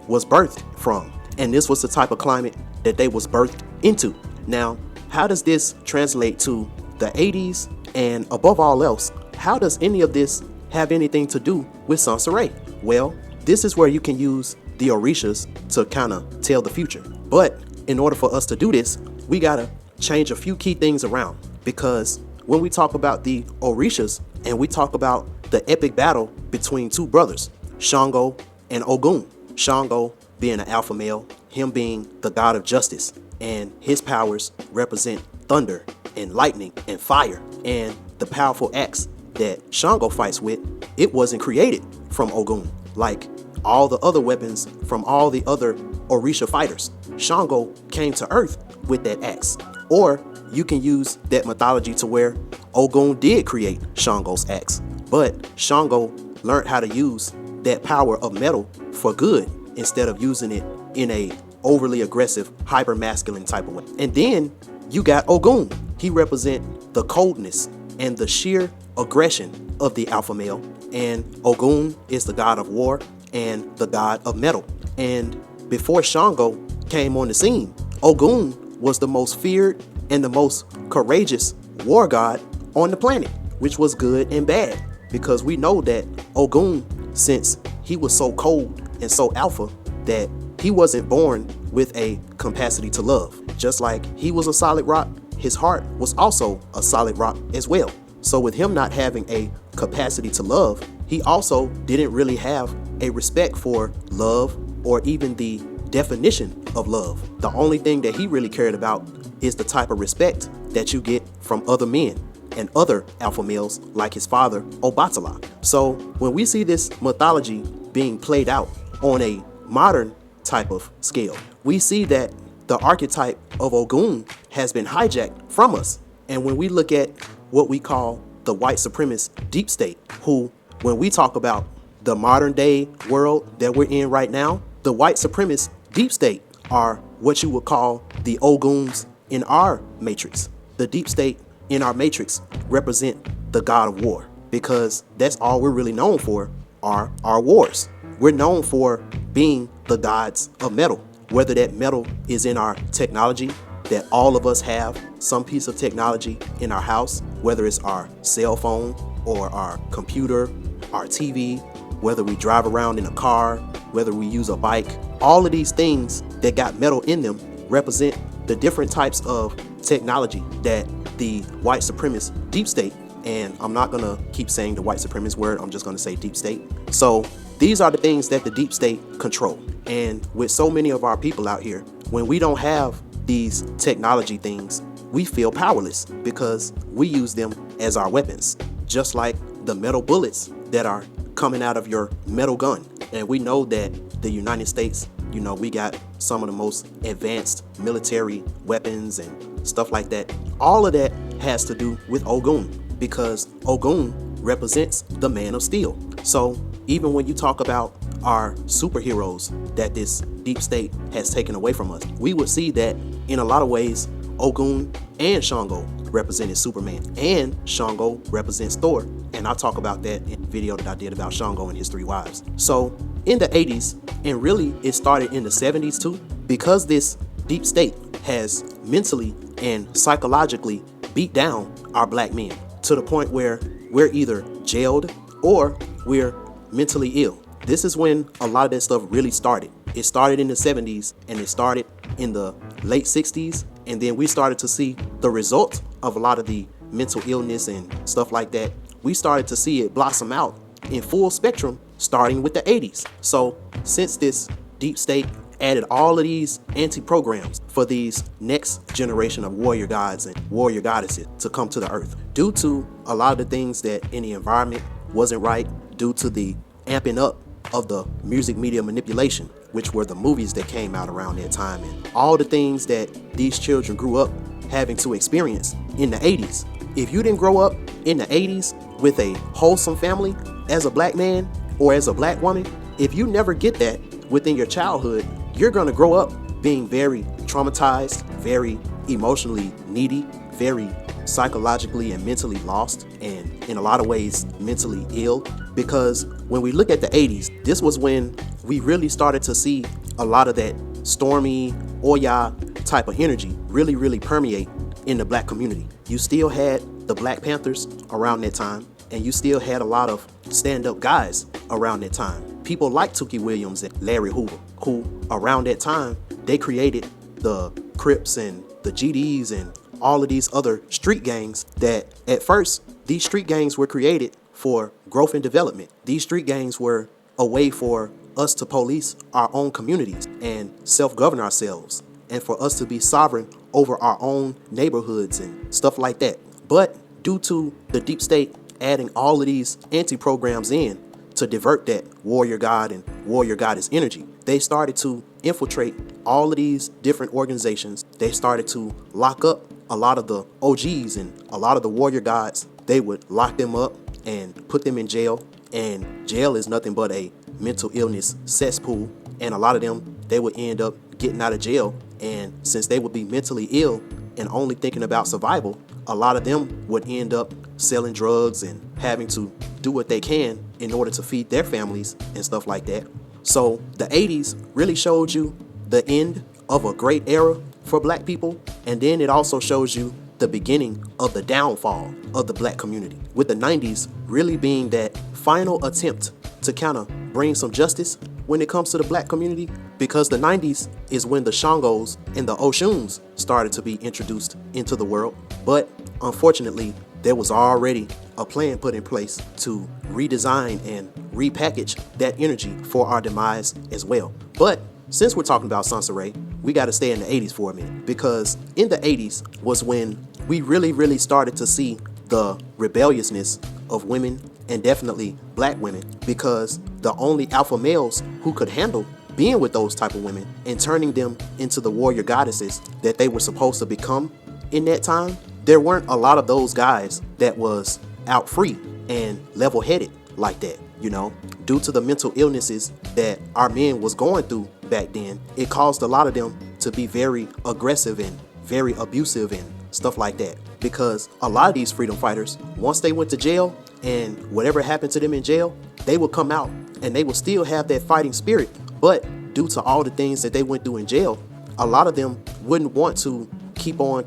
was birthed from. And this was the type of climate that they was birthed into. Now, how does this translate to the 80s? And above all else, how does any of this have anything to do with Sansa Ray? Well, this is where you can use the Orishas to kind of tell the future. But in order for us to do this, we gotta change a few key things around, because when we talk about the Orishas and we talk about the epic battle between two brothers, Shango and Ogun, Shango being an alpha male, him being the god of justice, and his powers represent thunder and lightning and fire. And the powerful axe that Shango fights with, it wasn't created from Ogun like all the other weapons from all the other Orisha fighters. Shango came to Earth with that axe. Or you can use that mythology to where Ogun did create Shango's axe, but Shango learned how to use that power of metal for good instead of using it in a overly aggressive, hyper masculine type of way. And then you got Ogun. He represent the coldness and the sheer aggression of the alpha male. And Ogun is the god of war and the god of metal. And before Shango came on the scene, Ogun was the most feared and the most courageous war god on the planet, which was good and bad, because we know that Ogun, since he was so cold and so alpha, that he wasn't born with a capacity to love. Just like he was a solid rock, his heart was also a solid rock as well. So with him not having a capacity to love, he also didn't really have a respect for love or even the definition of love. The only thing that he really cared about is the type of respect that you get from other men. and other alpha males like his father, Obatala. So when we see this mythology being played out on a modern type of scale, we see that the archetype of Ogun has been hijacked from us. And when we look at what we call the white supremacist deep state, who, when we talk about the modern day world that we're in right now, the white supremacist deep state are what you would call the Oguns in our matrix. The deep state in our matrix represent the god of war, because that's all we're really known for are our wars. We're known for being the gods of metal, whether that metal is in our technology, that all of us have some piece of technology in our house, whether it's our cell phone or our computer, our TV, whether we drive around in a car, whether we use a bike. All of these things that got metal in them represent the different types of technology that the white supremacist deep state, and I'm not gonna keep saying the white supremacist word, I'm just gonna say deep state. So these are the things that the deep state control. And with so many of our people out here, when we don't have these technology things, we feel powerless because we use them as our weapons, just like the metal bullets that are coming out of your metal gun. And we know that the United States, we got some of the most advanced military weapons and stuff like that. All of that has to do with Ogun, because Ogun represents the man of steel. So even when you talk about our superheroes that this deep state has taken away from us, we would see that in a lot of ways, Ogun and Shango represented Superman, and Shango represents Thor. And I'll talk about that in the video that I did about Shango and his 3 wives. So in the 80s, and really it started in the 70s too, because this deep state has mentally and psychologically beat down our black men to the point where we're either jailed or we're mentally ill. This is when a lot of that stuff really started. It started in the 70s and it started in the late 60s. And then we started to see the result of a lot of the mental illness and stuff like that. We started to see it blossom out in full spectrum starting with the 80s. So since this deep state added all of these anti-programs for these next generation of warrior gods and warrior goddesses to come to the earth, due to a lot of the things that in the environment wasn't right, due to the amping up of the music media manipulation, which were the movies that came out around that time, and all the things that these children grew up having to experience in the 80s. If you didn't grow up in the 80s with a wholesome family as a black man or as a black woman, if you never get that within your childhood, you're going to grow up being very traumatized, very emotionally needy, very psychologically and mentally lost, and in a lot of ways mentally ill. Because when we look at the 80s, this was when we really started to see a lot of that stormy Oya type of energy really permeate in the black community. You still had the Black Panthers around that time, and you still had a lot of stand-up guys around that time. People like Tookie Williams and Larry Hoover, who around that time, they created the Crips and the GDs and all of these other street gangs that at first, these street gangs were created for growth and development. These street gangs were a way for us to police our own communities and self-govern ourselves, and for us to be sovereign over our own neighborhoods and stuff like that. But due to the deep state adding all of these anti-programs in to divert that warrior god and warrior goddess energy, they started to infiltrate all of these different organizations. They started to lock up a lot of the OGs and a lot of the warrior gods. They would lock them up and put them in jail. And jail is nothing but a mental illness cesspool. And a lot of them, they would end up getting out of jail. And since they would be mentally ill and only thinking about survival, a lot of them would end up selling drugs and having to do what they can in order to feed their families and stuff like that. So the 80s really showed you the end of a great era for black people. And then it also shows you the beginning of the downfall of the black community, with the 90s really being that final attempt to kind of bring some justice when it comes to the black community, because the 90s is when the Shangos and the Oshuns started to be introduced into the world. But unfortunately, there was already a plan put in place to redesign and repackage that energy for our demise as well. But since we're talking about Sansa Ray, we got to stay in the 80s for a minute, because in the 80s was when we really started to see the rebelliousness of women, and definitely black women, because the only alpha males who could handle being with those type of women and turning them into the warrior goddesses that they were supposed to become in that time, there weren't a lot of those guys that was out free and level-headed like that, you know. Due to the mental illnesses that our men was going through back then, it caused a lot of them to be very aggressive and very abusive and stuff like that. Because a lot of these freedom fighters, once they went to jail and whatever happened to them in jail, they would come out and they would still have that fighting spirit. But due to all the things that they went through in jail, a lot of them wouldn't want to keep on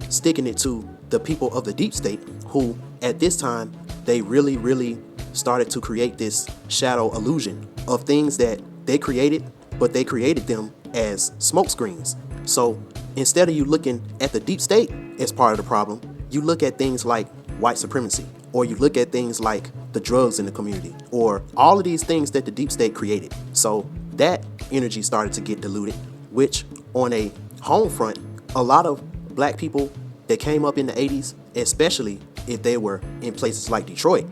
sticking it to the people of the deep state, who at this time, they really started to create this shadow illusion of things that they created, but they created them as smoke screens. So instead of you looking at the deep state as part of the problem, you look at things like white supremacy, or you look at things like the drugs in the community, or all of these things that the deep state created. So that energy started to get diluted, which on a home front, a lot of black people that came up in the 80s, especially if they were in places like Detroit,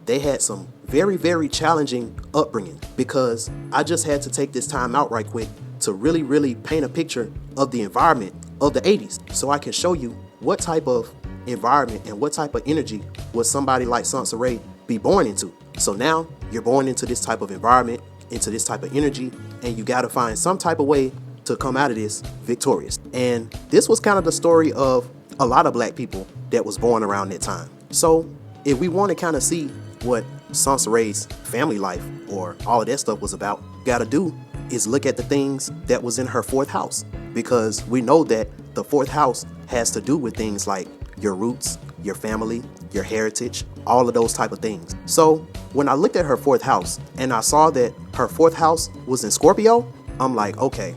they had some very challenging upbringing, because I just had to take this time out right quick to really paint a picture of the environment of the 80s, so I can show you what type of environment and what type of energy would somebody like Sansa Ray be born into. So now you're born into this type of environment, into this type of energy, and you got to find some type of way to come out of this victorious. And this was kind of the story of a lot of black people that was born around that time. So if we want to kind of see what Sansa Ray's family life or all of that stuff was about, got to do is look at the things that was in her fourth house, because we know that the fourth house has to do with things like your roots, your family, your heritage, all of those type of things. So when I looked at her fourth house and I saw that her fourth house was in Scorpio, I'm like, okay.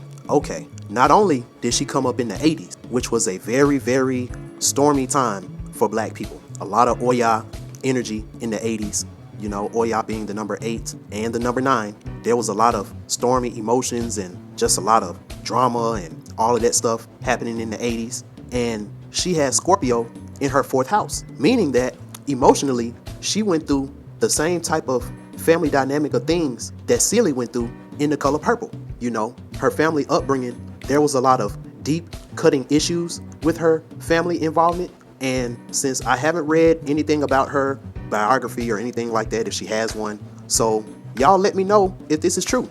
Not only did she come up in the 80s, which was a very stormy time for black people, a lot of Oya energy in the 80s, you know, Oya being the number 8 and the number 9. There was a lot of stormy emotions and just a lot of drama and all of that stuff happening in the 80s. And she had Scorpio in her fourth house, meaning that emotionally, she went through the same type of family dynamic of things that Celie went through in The Color Purple. You know, her family upbringing, there was a lot of deep cutting issues with her family involvement. And since I haven't read anything about her biography or anything like that, if she has one, so y'all let me know if this is true.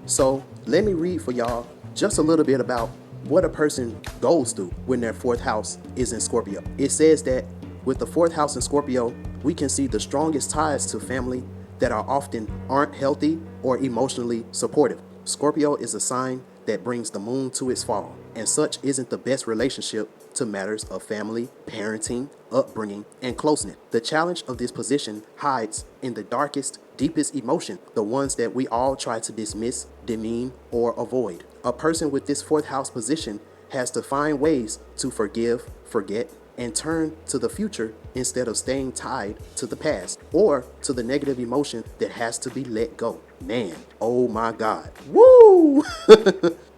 So let me read for y'all just a little bit about what a person goes through when their fourth house is in Scorpio. It says that with the fourth house in Scorpio, we can see the strongest ties to family that are often aren't healthy or emotionally supportive. Scorpio is a sign that brings the moon to its fall, and such isn't the best relationship to matters of family, parenting, upbringing, and closeness. The challenge of this position hides in the darkest, deepest emotion, the ones that we all try to dismiss, demean, or avoid. A person with this fourth house position has to find ways to forgive, forget, and turn to the future instead of staying tied to the past or to the negative emotion that has to be let go. Man, oh my God. Woo!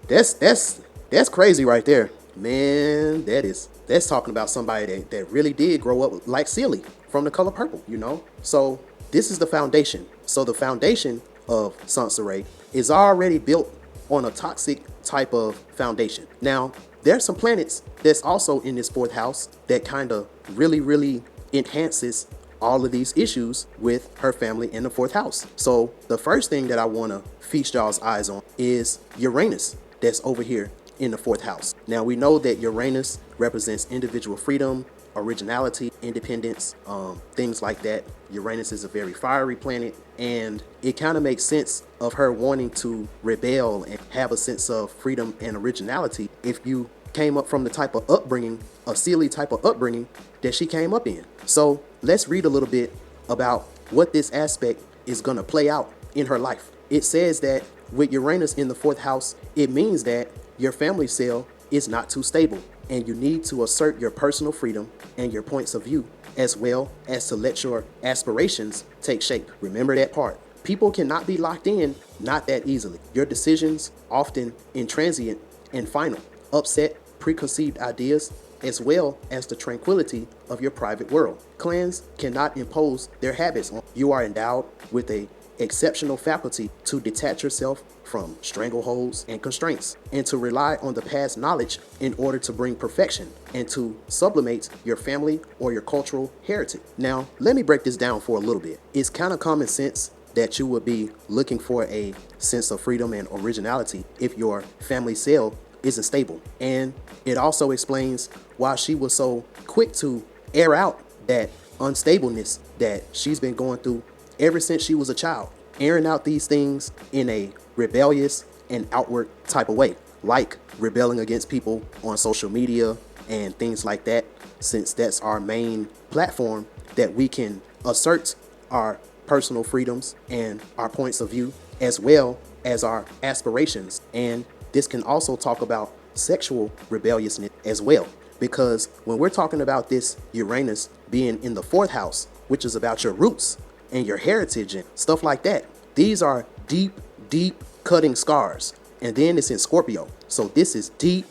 That's crazy right there. Man, that's talking about somebody that really did grow up like Celie from The Color Purple, you know? So this is the foundation. So the foundation of Sansa Ray is already built on a toxic type of foundation. Now, there's some planets that's also in this fourth house that kind of really enhances all of these issues with her family in the fourth house. So the first thing that I want to feast y'all's eyes on is Uranus that's over here in the fourth house. Now we know that Uranus represents individual freedom, originality, independence, things like that. Uranus is a very fiery planet, and it kind of makes sense of her wanting to rebel and have a sense of freedom and originality if you came up from the type of upbringing, a Celie type of upbringing that she came up in. So let's read a little bit about what this aspect is going to play out in her life. It says that with Uranus in the fourth house, it means that your family cell is not too stable, and you need to assert your personal freedom and your points of view, as well as to let your aspirations take shape. Remember that part. People cannot be locked in, not that easily. Your decisions, often intransient and final, upset preconceived ideas as well as the tranquility of your private world. Clans cannot impose their habits on you. You are endowed with a exceptional faculty to detach yourself from strangleholds and constraints, and to rely on the past knowledge in order to bring perfection and to sublimate your family or your cultural heritage. Now, let me break this down for a little bit. It's kind of common sense that you would be looking for a sense of freedom and originality if your family cell isn't stable. And it also explains why she was so quick to air out that unstableness that she's been going through ever since she was a child, airing out these things in a rebellious and outward type of way, like rebelling against people on social media and things like that, since that's our main platform that we can assert our personal freedoms and our points of view, as well as our aspirations. And this can also talk about sexual rebelliousness as well, because when we're talking about this Uranus being in the 4th house, which is about your roots and your heritage and stuff like that, these are deep cutting scars. And then it's in Scorpio, so this is deep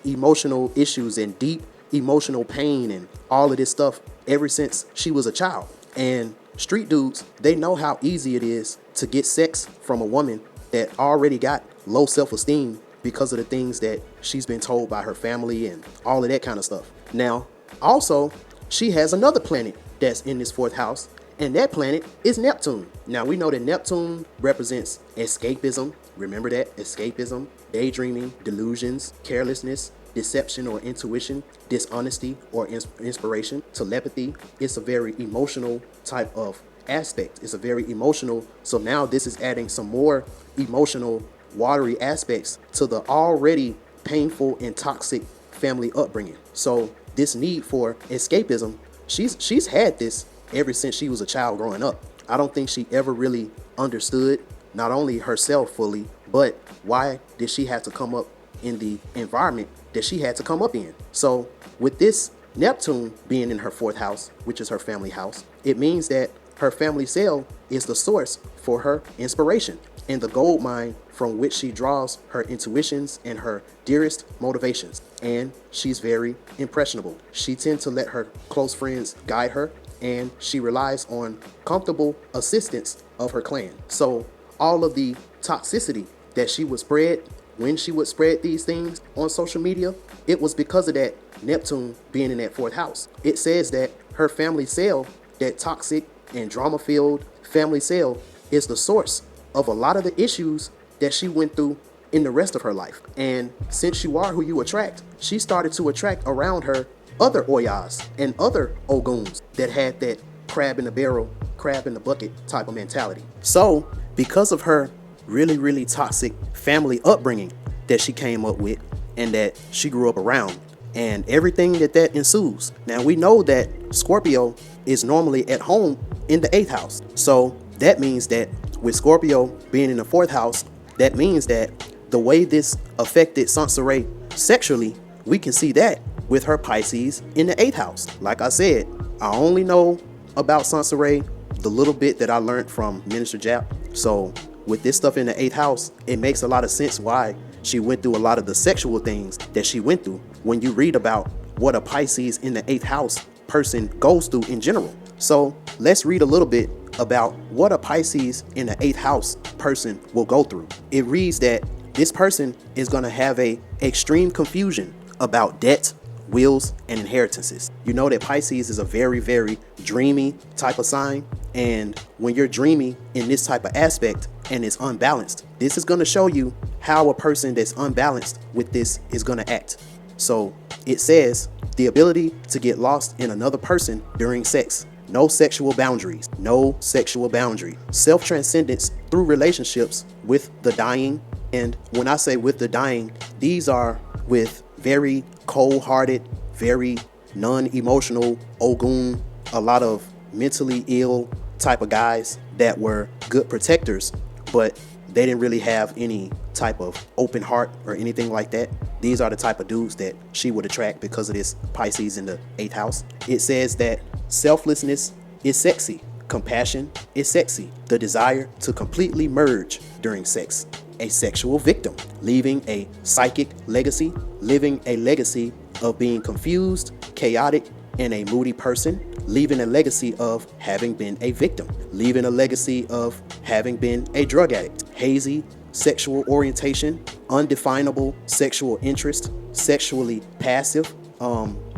emotional issues and deep emotional pain and all of this stuff ever since she was a child. And street dudes, they know how easy it is to get sex from a woman that already got low self-esteem because of the things that she's been told by her family and all of that kind of stuff. Now, also, she has another planet that's in this 4th house, and that planet is Neptune. Now, we know that Neptune represents escapism. Remember that? Escapism, daydreaming, delusions, carelessness, deception or intuition, dishonesty or inspiration, telepathy. It's a very emotional type of aspect. It's a very emotional. So now this is adding some more emotional, watery aspects to the already painful and toxic family upbringing. So this need for escapism, she's had this ever since she was a child growing up. I don't think she ever really understood not only herself fully, but why did she have to come up in the environment that she had to come up in. So with this Neptune being in her 4th house, which is her family house, it means that her family cell is the source for her inspiration and the gold mine from which she draws her intuitions and her dearest motivations. And she's very impressionable. She tends to let her close friends guide her, and she relies on comfortable assistance of her clan. So all of the toxicity that she would spread when she would spread these things on social media, it was because of that Neptune being in that 4th house. It says that her family cell, that toxic and drama-filled family cell, is the source of a lot of the issues that she went through in the rest of her life. And since you are who you attract, she started to attract around her other Oyas and other Oguns that had that crab in the barrel, crab in the bucket type of mentality. So because of her really toxic family upbringing that she came up with and that she grew up around, and everything that ensues. Now we know that Scorpio is normally at home in the 8th house. So that means that with Scorpio being in the 4th house, that means that the way this affected Sansa Ray sexually, we can see that with her Pisces in the 8th house. Like I said, I only know about Sansa Ray the little bit that I learned from Minister Jap. So with this stuff in the 8th house, it makes a lot of sense why she went through a lot of the sexual things that she went through when you read about what a Pisces in the 8th house person goes through in general. So let's read a little bit about what a Pisces in the 8th house person will go through. It reads that this person is going to have a extreme confusion about debt, wills, and inheritances. You know that Pisces is a very dreamy type of sign. And when you're dreamy in this type of aspect and it's unbalanced, this is going to show you how a person that's unbalanced with this is going to act. So it says the ability to get lost in another person during sex. No sexual boundaries. No sexual boundary. Self-transcendence through relationships with the dying. And when I say with the dying, these are with very cold-hearted, very non-emotional Ogun, a lot of mentally ill type of guys that were good protectors, but they didn't really have any type of open heart or anything like that. These are the type of dudes that she would attract because of this Pisces in the 8th house. It says that selflessness is sexy. Compassion is sexy. The desire to completely merge during sex. A sexual victim, leaving a psychic legacy, living a legacy of being confused, chaotic, and a moody person, leaving a legacy of having been a victim, leaving a legacy of having been a drug addict, hazy sexual orientation, undefinable sexual interest, sexually passive.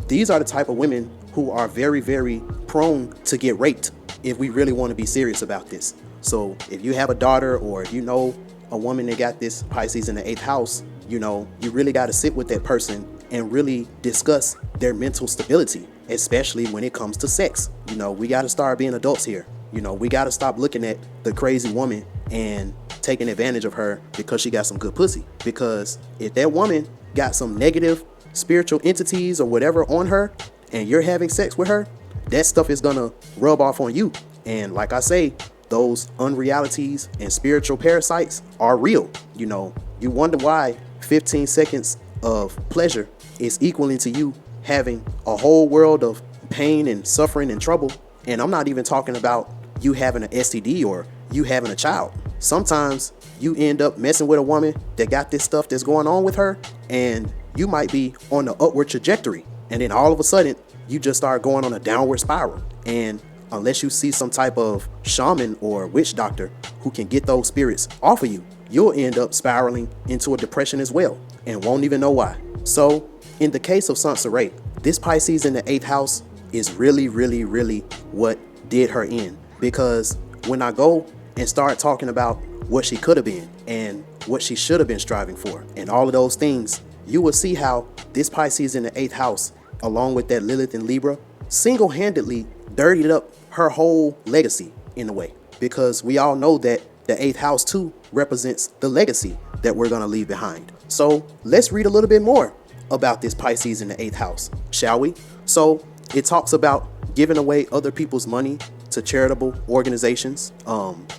These are the type of women who are very, very prone to get raped if we really want to be serious about this. So if you have a daughter, or if you know a woman that got this Pisces in the 8th house, you really got to sit with that person and really discuss their mental stability, especially when it comes to sex. We got to start being adults here. We got to stop looking at the crazy woman and taking advantage of her because she got some good pussy. Because if that woman got some negative spiritual entities or whatever on her, and you're having sex with her, that stuff is gonna rub off on you. And like I say, those unrealities and spiritual parasites are real. You wonder why 15 seconds of pleasure is equaling to you having a whole world of pain and suffering and trouble. And I'm not even talking about you having an STD or you having a child. Sometimes you end up messing with a woman that got this stuff that's going on with her, and you might be on the upward trajectory, and then all of a sudden you just start going on a downward spiral. And unless you see some type of shaman or witch doctor who can get those spirits off of you, you'll end up spiraling into a depression as well and won't even know why. So in the case of Sansa Ray, this Pisces in the 8th house is really, really, really what did her in. Because when I go and start talking about what she could have been and what she should have been striving for and all of those things, you will see how this Pisces in the 8th house, along with that Lilith in Libra, single-handedly dirtied up her whole legacy in a way. Because we all know that the 8th house too represents the legacy that we're going to leave behind. So let's read a little bit more about this Pisces in the 8th house, shall we? So it talks about giving away other people's money to charitable organizations,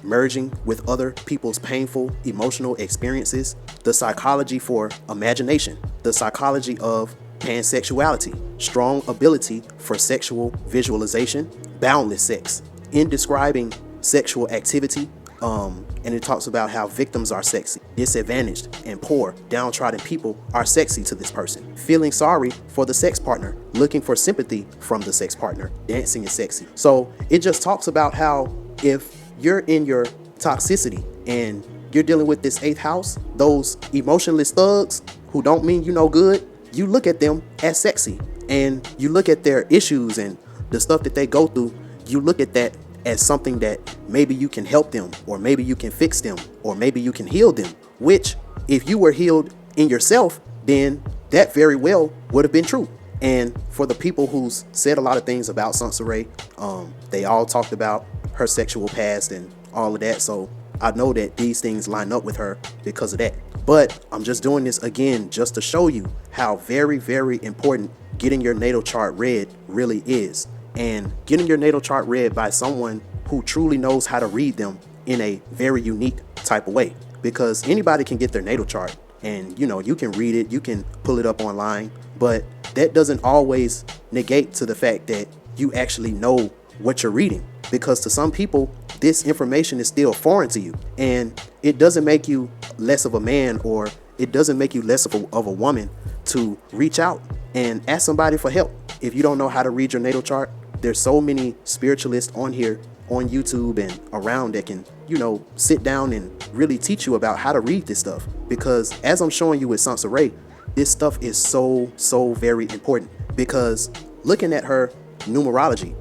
merging with other people's painful emotional experiences, the psychology for imagination, the psychology of pansexuality, strong ability for sexual visualization, boundless sex, in describing sexual activity, and it talks about how victims are sexy, disadvantaged and poor, downtrodden people are sexy to this person. Feeling sorry for the sex partner, looking for sympathy from the sex partner, dancing is sexy. So it just talks about how if you're in your toxicity and you're dealing with this 8th house, those emotionless thugs who don't mean you no good, you look at them as sexy, and you look at their issues and the stuff that they go through, you look at that as something that maybe you can help them, or maybe you can fix them, or maybe you can heal them, which if you were healed in yourself, then that very well would have been true. And for the people who's said a lot of things about Sansa Ray, they all talked about her sexual past and all of that. So I know that these things line up with her because of that. But I'm just doing this again just to show you how very, very important getting your natal chart read really is. And getting your natal chart read by someone who truly knows how to read them in a very unique type of way. Because anybody can get their natal chart and, you can read it, you can pull it up online, but that doesn't always negate to the fact that you actually know what you're reading. Because to some people, this information is still foreign to you, and it doesn't make you less of a man, or it doesn't make you less of a woman to reach out and ask somebody for help. If you don't know how to read your natal chart, there's so many spiritualists on here, on YouTube and around that can, sit down and really teach you about how to read this stuff. Because as I'm showing you with Sansa Ray, this stuff is so, so very important. Because looking at her numerology,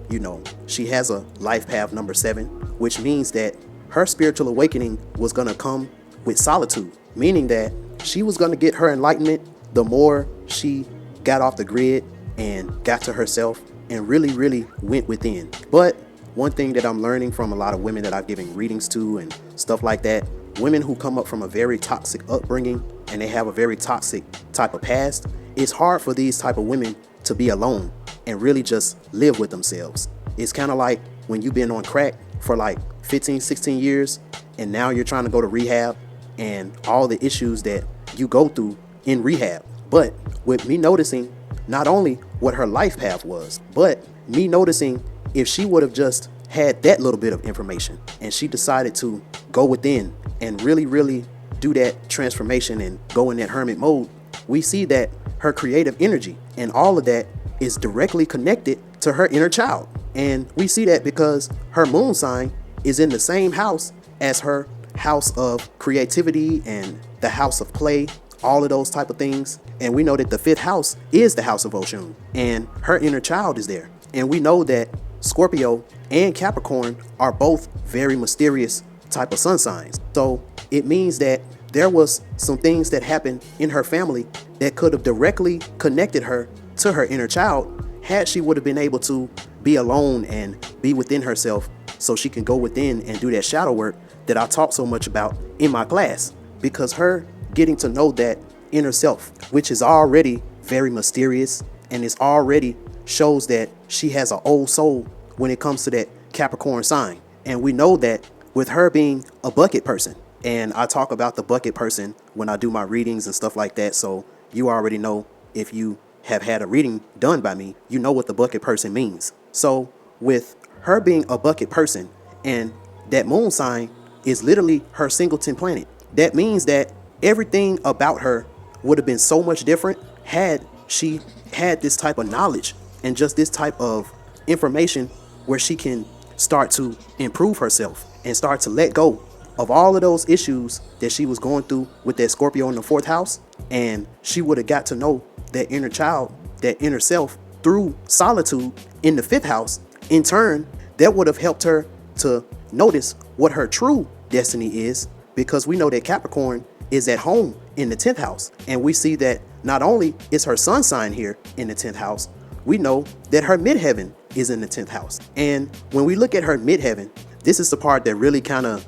she has a life path number 7, which means that her spiritual awakening was going to come with solitude, meaning that she was going to get her enlightenment the more she got off the grid and got to herself and really, really went within. But one thing that I'm learning from a lot of women that I've given readings to and stuff like that, women who come up from a very toxic upbringing and they have a very toxic type of past, it's hard for these type of women to be alone and really just live with themselves. It's kind of like when you've been on crack for like 15, 16 years and now you're trying to go to rehab and all the issues that you go through in rehab. But with me noticing not only what her life path was, but me noticing if she would have just had that little bit of information and she decided to go within and really, really do that transformation and go in that hermit mode, we see that her creative energy. And all of that is directly connected to her inner child. And we see that because her moon sign is in the same house as her house of creativity and the house of play, all of those type of things. And we know that the 5th house is the house of Oshun, and her inner child is there. And we know that Scorpio and Capricorn are both very mysterious type of sun signs. So it means that there was some things that happened in her family that could have directly connected her to her inner child had she would have been able to be alone and be within herself, so she can go within and do that shadow work that I talk so much about in my class. Because her getting to know that inner self, which is already very mysterious and is already shows that she has an old soul when it comes to that Capricorn sign. And we know that with her being a bucket person, and I talk about the bucket person when I do my readings and stuff like that, so you already know, if you have had a reading done by me, you know what the bucket person means. So with her being a bucket person, and that moon sign is literally her singleton planet, that means that everything about her would have been so much different had she had this type of knowledge and just this type of information where she can start to improve herself and start to let go of all of those issues that she was going through with that Scorpio in the 4th house. And she would have got to know that inner child, that inner self, through solitude in the 5th house. In turn, that would have helped her to notice what her true destiny is, because we know that Capricorn is at home in the 10th house. And we see that not only is her sun sign here in the 10th house, we know that her midheaven is in the 10th house. And when we look at her midheaven, this is the part that really kind of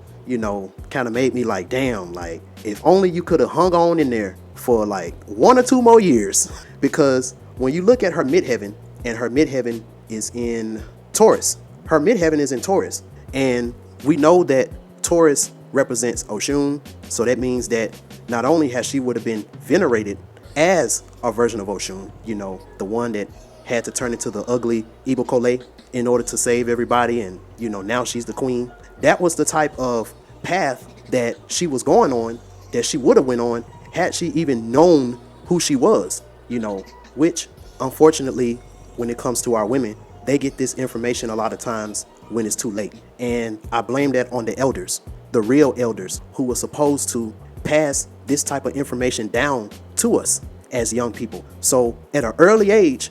made me like, damn, like, if only you could have hung on in there for like 1 or 2 more years. Because when you look at her midheaven, and her midheaven is in Taurus, her midheaven is in Taurus. And we know that Taurus represents Oshun. So that means that not only has she would have been venerated as a version of Oshun, the one that had to turn into the ugly Ibukole in order to save everybody, and now she's the queen. That was the type of path that she was going on, that she would have went on had she even known who she was, which unfortunately, when it comes to our women, they get this information a lot of times when it's too late. And I blame that on the elders, the real elders, who were supposed to pass this type of information down to us as young people. So at an early age,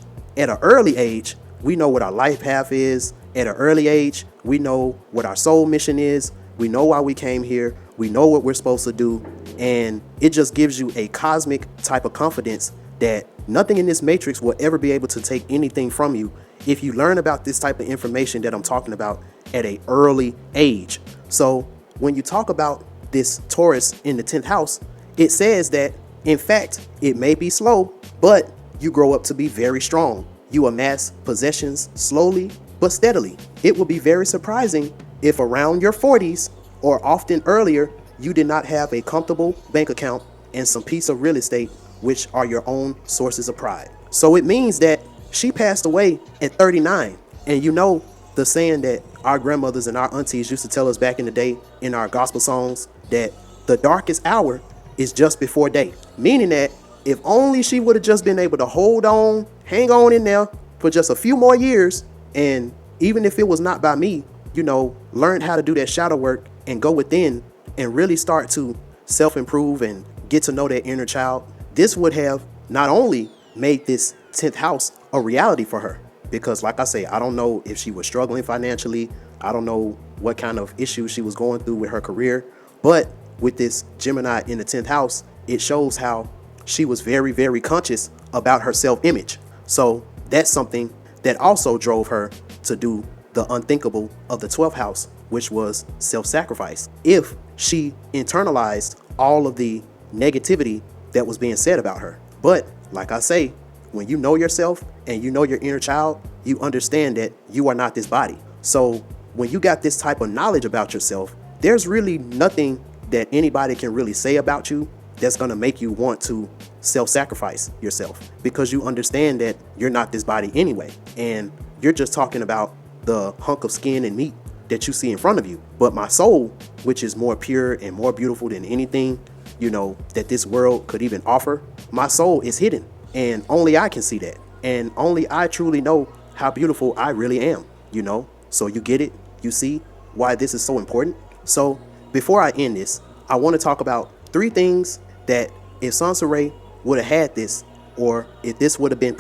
we know what our life path is. At an early age, we know what our soul mission is. We know why we came here. We know what we're supposed to do. And it just gives you a cosmic type of confidence that nothing in this matrix will ever be able to take anything from you if you learn about this type of information that I'm talking about at an early age. So when you talk about this Taurus in the 10th house, it says that, in fact, it may be slow, but you grow up to be very strong. You amass possessions slowly but steadily. It will be very surprising if around your 40s or often earlier, you did not have a comfortable bank account and some piece of real estate, which are your own sources of pride. So it means that she passed away at 39. And the saying that our grandmothers and our aunties used to tell us back in the day in our gospel songs, that the darkest hour is just before day. Meaning that if only she would have just been able to hold on, hang on in there for just a few more years, and even if it was not by me, learn how to do that shadow work and go within and really start to self-improve and get to know that inner child, this would have not only made this 10th house a reality for her, because like I say, I don't know if she was struggling financially. I don't know what kind of issues she was going through with her career, but with this Gemini in the 10th house, it shows how she was very, very conscious about her self-image. So that's something that also drove her to do the unthinkable of the 12th house, which was self-sacrifice. If she internalized all of the negativity that was being said about her. But like I say, when you know yourself and you know your inner child, you understand that you are not this body. So when you got this type of knowledge about yourself, there's really nothing that anybody can really say about you that's going to make you want to self-sacrifice yourself, because you understand that you're not this body anyway. And you're just talking about the hunk of skin and meat that you see in front of you. But my soul, which is more pure and more beautiful than anything, that this world could even offer, my soul is hidden. And only I can see that. And only I truly know how beautiful I really am, you know? So you get it? You see why this is so important? So before I end this, I want to talk about 3 things that if Sansa Ray would have had this, or if this would have been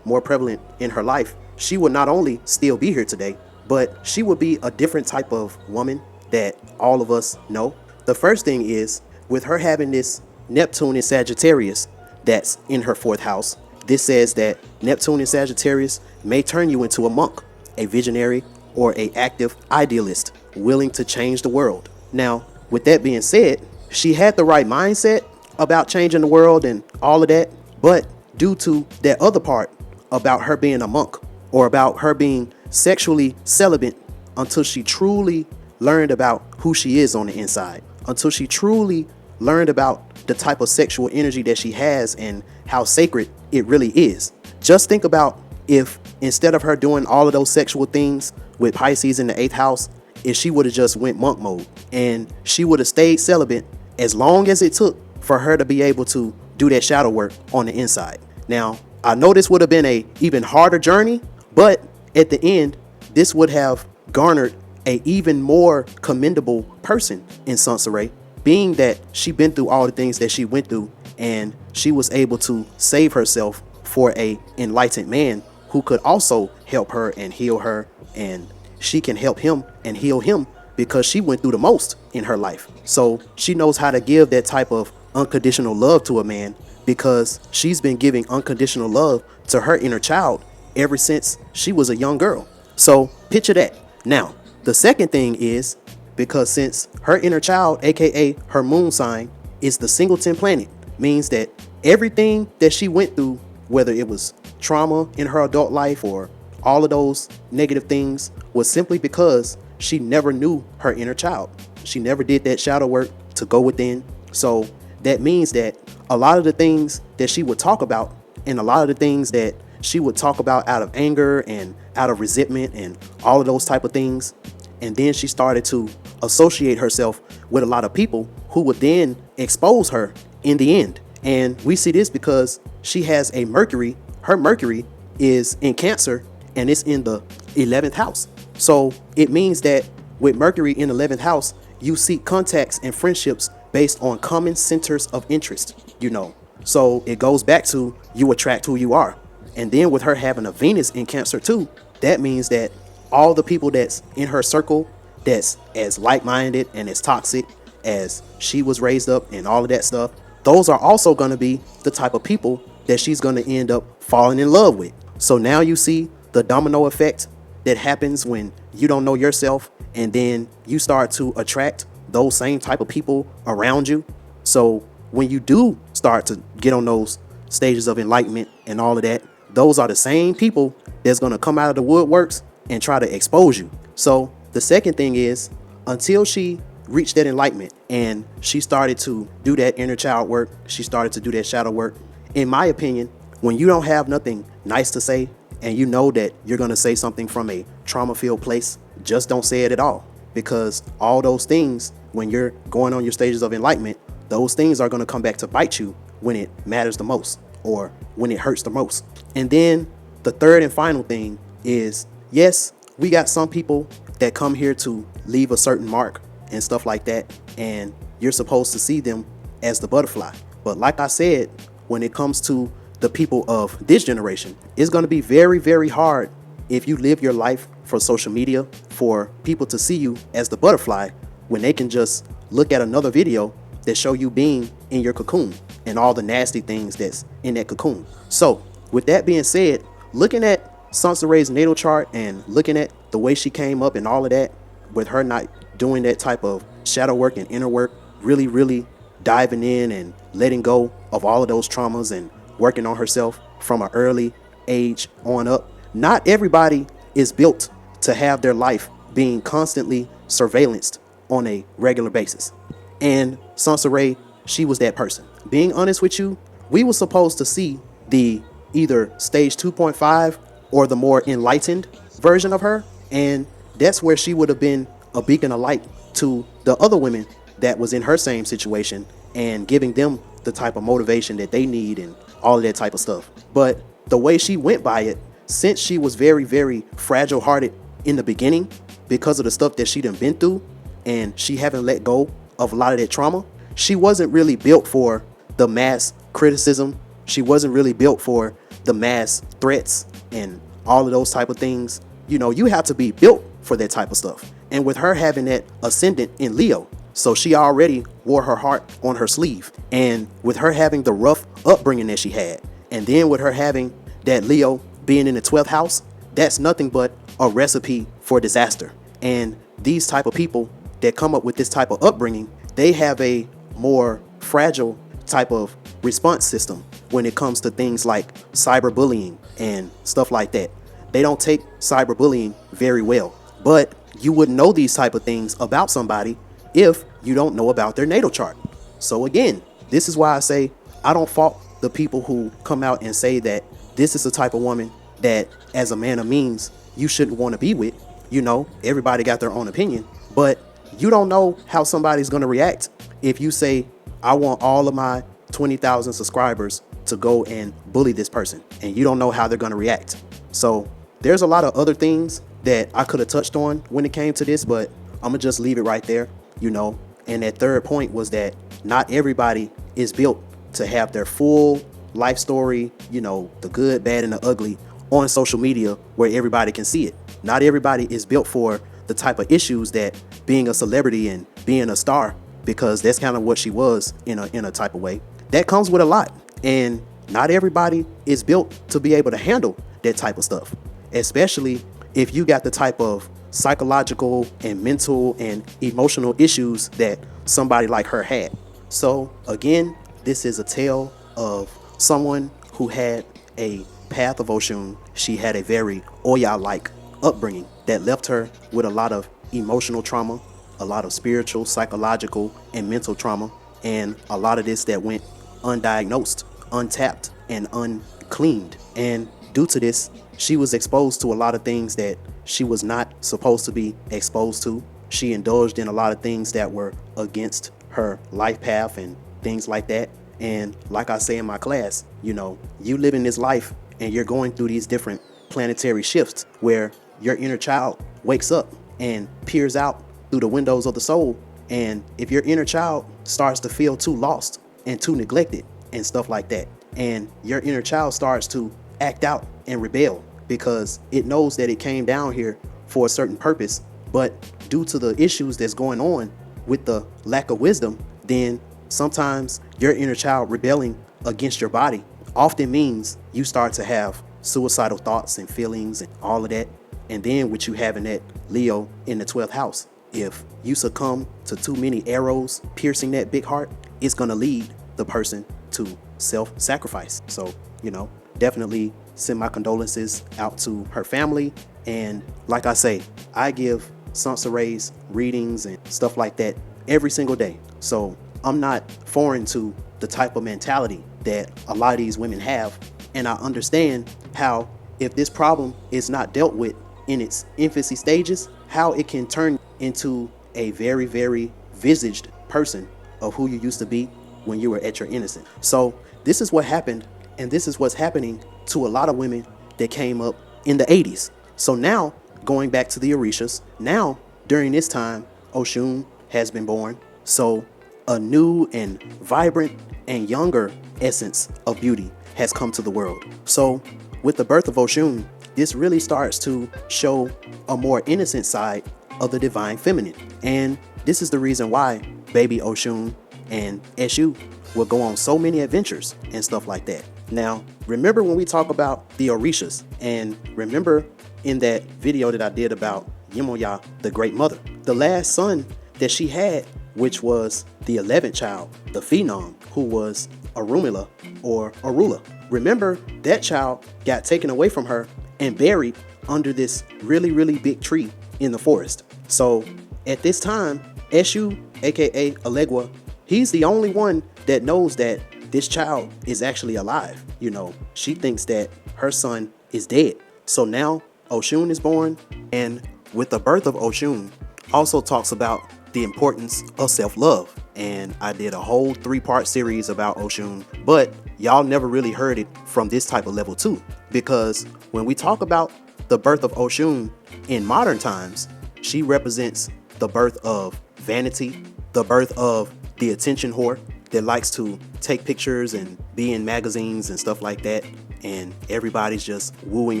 more prevalent in her life, she would not only still be here today, but she would be a different type of woman that all of us know. The first thing is, with her having this Neptune in Sagittarius that's in her 4th house, this says that Neptune in Sagittarius may turn you into a monk, a visionary, or a active idealist willing to change the world. Now, with that being said, she had the right mindset about changing the world and all of that, but due to that other part about her being a monk, or about her being sexually celibate until she truly learned about who she is on the inside, until she truly learned about the type of sexual energy that she has and how sacred it really is. Just think about if instead of her doing all of those sexual things with Pisces in the 8th house, if she would have just went monk mode and she would have stayed celibate as long as it took for her to be able to do that shadow work on the inside. Now, I know this would have been a even harder journey, but at the end, this would have garnered a even more commendable person in Sansa Ray, being that she been through all the things that she went through, and she was able to save herself for a enlightened man who could also help her and heal her, and she can help him and heal him because she went through the most in her life. So she knows how to give that type of unconditional love to a man because she's been giving unconditional love to her inner child ever since she was a young girl. So picture that. Now, the second thing is, because since her inner child, aka her moon sign, is the singleton planet, means that everything that she went through, whether it was trauma in her adult life or all of those negative things, was simply because she never knew her inner child. She never did that shadow work to go within. So that means that a lot of the things that she would talk about, and a lot of the things that she would talk about out of anger and out of resentment and all of those type of things, and then she started to associate herself with a lot of people who would then expose her in the end. And we see this because she has a Mercury. Her Mercury is in Cancer and it's in the 11th house. So it means that with Mercury in the 11th house, you seek contacts and friendships based on common centers of interest, you know. So it goes back to you attract who you are. And then with her having a Venus in Cancer too, that means that all the people that's in her circle that's as like-minded and as toxic as she was raised up and all of that stuff, those are also going to be the type of people that she's going to end up falling in love with. So now you see the domino effect that happens when you don't know yourself and then you start to attract those same type of people around you. So when you do start to get on those stages of enlightenment and all of that, those are the same people that's going to come out of the woodworks and try to expose you. So the second thing is, until she reached that enlightenment and she started to do that inner child work, she started to do that shadow work, in my opinion, when you don't have nothing nice to say and you know that you're going to say something from a trauma-filled place, just don't say it at all. Because all those things, when you're going on your stages of enlightenment, those things are going to come back to bite you when it matters the most or when it hurts the most. And then the third and final thing is, yes, we got some people that come here to leave a certain mark and stuff like that, and you're supposed to see them as the butterfly. But like I said, when it comes to the people of this generation, it's going to be very, very hard if you live your life for social media for people to see you as the butterfly when they can just look at another video that show you being in your cocoon and all the nasty things that's in that cocoon. So with that being said, looking at Sansa Ray's natal chart and looking at the way she came up and all of that, with her not doing that type of shadow work and inner work, really diving in and letting go of all of those traumas and working on herself from an early age on up. Not everybody is built to have their life being constantly surveillanced on a regular basis. And Sansa Ray, she was that person. Being honest with you, we were supposed to see the either stage 2.5 or the more enlightened version of her. And that's where she would have been a beacon of light to the other women that was in her same situation and giving them the type of motivation that they need and all of that type of stuff. But the way she went by it, since she was very, very fragile hearted in the beginning because of the stuff that she done been through, and she haven't let go of a lot of that trauma, she wasn't really built for the mass criticism. She wasn't really built for the mass threats and all of those type of things. You know, you have to be built for that type of stuff. And with her having that ascendant in Leo, so she already wore her heart on her sleeve. And with her having the rough upbringing that she had, and then with her having that Leo being in the 12th house, that's nothing but a recipe for disaster. And these type of people that come up with this type of upbringing, they have a more fragile type of response system when it comes to things like cyberbullying and stuff like that. They don't take cyberbullying very well. But you wouldn't know these type of things about somebody if you don't know about their natal chart. So again, this is why I say I don't fault the people who come out and say that this is the type of woman that as a man of means you shouldn't want to be with. You know, everybody got their own opinion, but you don't know how somebody's going to react if you say, I want all of my 20,000 subscribers to go and bully this person, and you don't know how they're going to react. So there's a lot of other things that I could have touched on when it came to this, but I'm gonna just leave it right there, you know. And that third point was that not everybody is built to have their full life story, you know, the good, bad, and the ugly on social media where everybody can see it. Not everybody is built for the type of issues that being a celebrity and being a star, because that's kind of what she was in a type of way. That comes with a lot. And not everybody is built to be able to handle that type of stuff, especially if you got the type of psychological and mental and emotional issues that somebody like her had. So again, this is a tale of someone who had a path of Oshun. She had a very Oya-like upbringing that left her with a lot of emotional trauma, a lot of spiritual, psychological, and mental trauma, and a lot of this that went undiagnosed, untapped, and uncleaned. And due to this, she was exposed to a lot of things that she was not supposed to be exposed to. She indulged in a lot of things that were against her life path and things like that. And like I say in my class, you know, you live in this life and you're going through these different planetary shifts where your inner child wakes up and peers out through the windows of the soul. And if your inner child starts to feel too lost and too neglected and stuff like that, and your inner child starts to act out and rebel because it knows that it came down here for a certain purpose, but due to the issues that's going on with the lack of wisdom, then sometimes your inner child rebelling against your body often means you start to have suicidal thoughts and feelings and all of that. And then with you having that Leo in the 12th house, if you succumb to too many arrows piercing that big heart, it's going to lead the person to self-sacrifice. So, you know, definitely send my condolences out to her family. And like I say, I give Sansa Ray's readings and stuff like that every single day. So I'm not foreign to the type of mentality that a lot of these women have. And I understand how, if this problem is not dealt with in its infancy stages, how it can turn into a very, very visaged person of who you used to be when you were at your innocent. So this is what happened, and this is what's happening to a lot of women that came up in the 80s. So now, going back to the Orishas, now during this time, Oshun has been born. So a new and vibrant and younger essence of beauty has come to the world. So with the birth of Oshun, this really starts to show a more innocent side of the divine feminine. And this is the reason why baby Oshun and Eshu will go on so many adventures and stuff like that. Now, remember when we talk about the Orishas, and remember in that video that I did about Yemoya, the great mother, the last son that she had, which was the 11th child, the phenom, who was Orunmila or Orula. Remember, that child got taken away from her and buried under this really, really big tree in the forest. So at this time, Eshu, aka Alegua, he's the only one that knows that this child is actually alive. You know, she thinks that her son is dead. So now Oshun is born, and with the birth of Oshun also talks about the importance of self-love. and I did a whole 3-part series about Oshun, but y'all never really heard it from this type of level too, because when we talk about the birth of Oshun in modern times, she represents the birth of vanity, the birth of the attention whore that likes to take pictures and be in magazines and stuff like that, and everybody's just wooing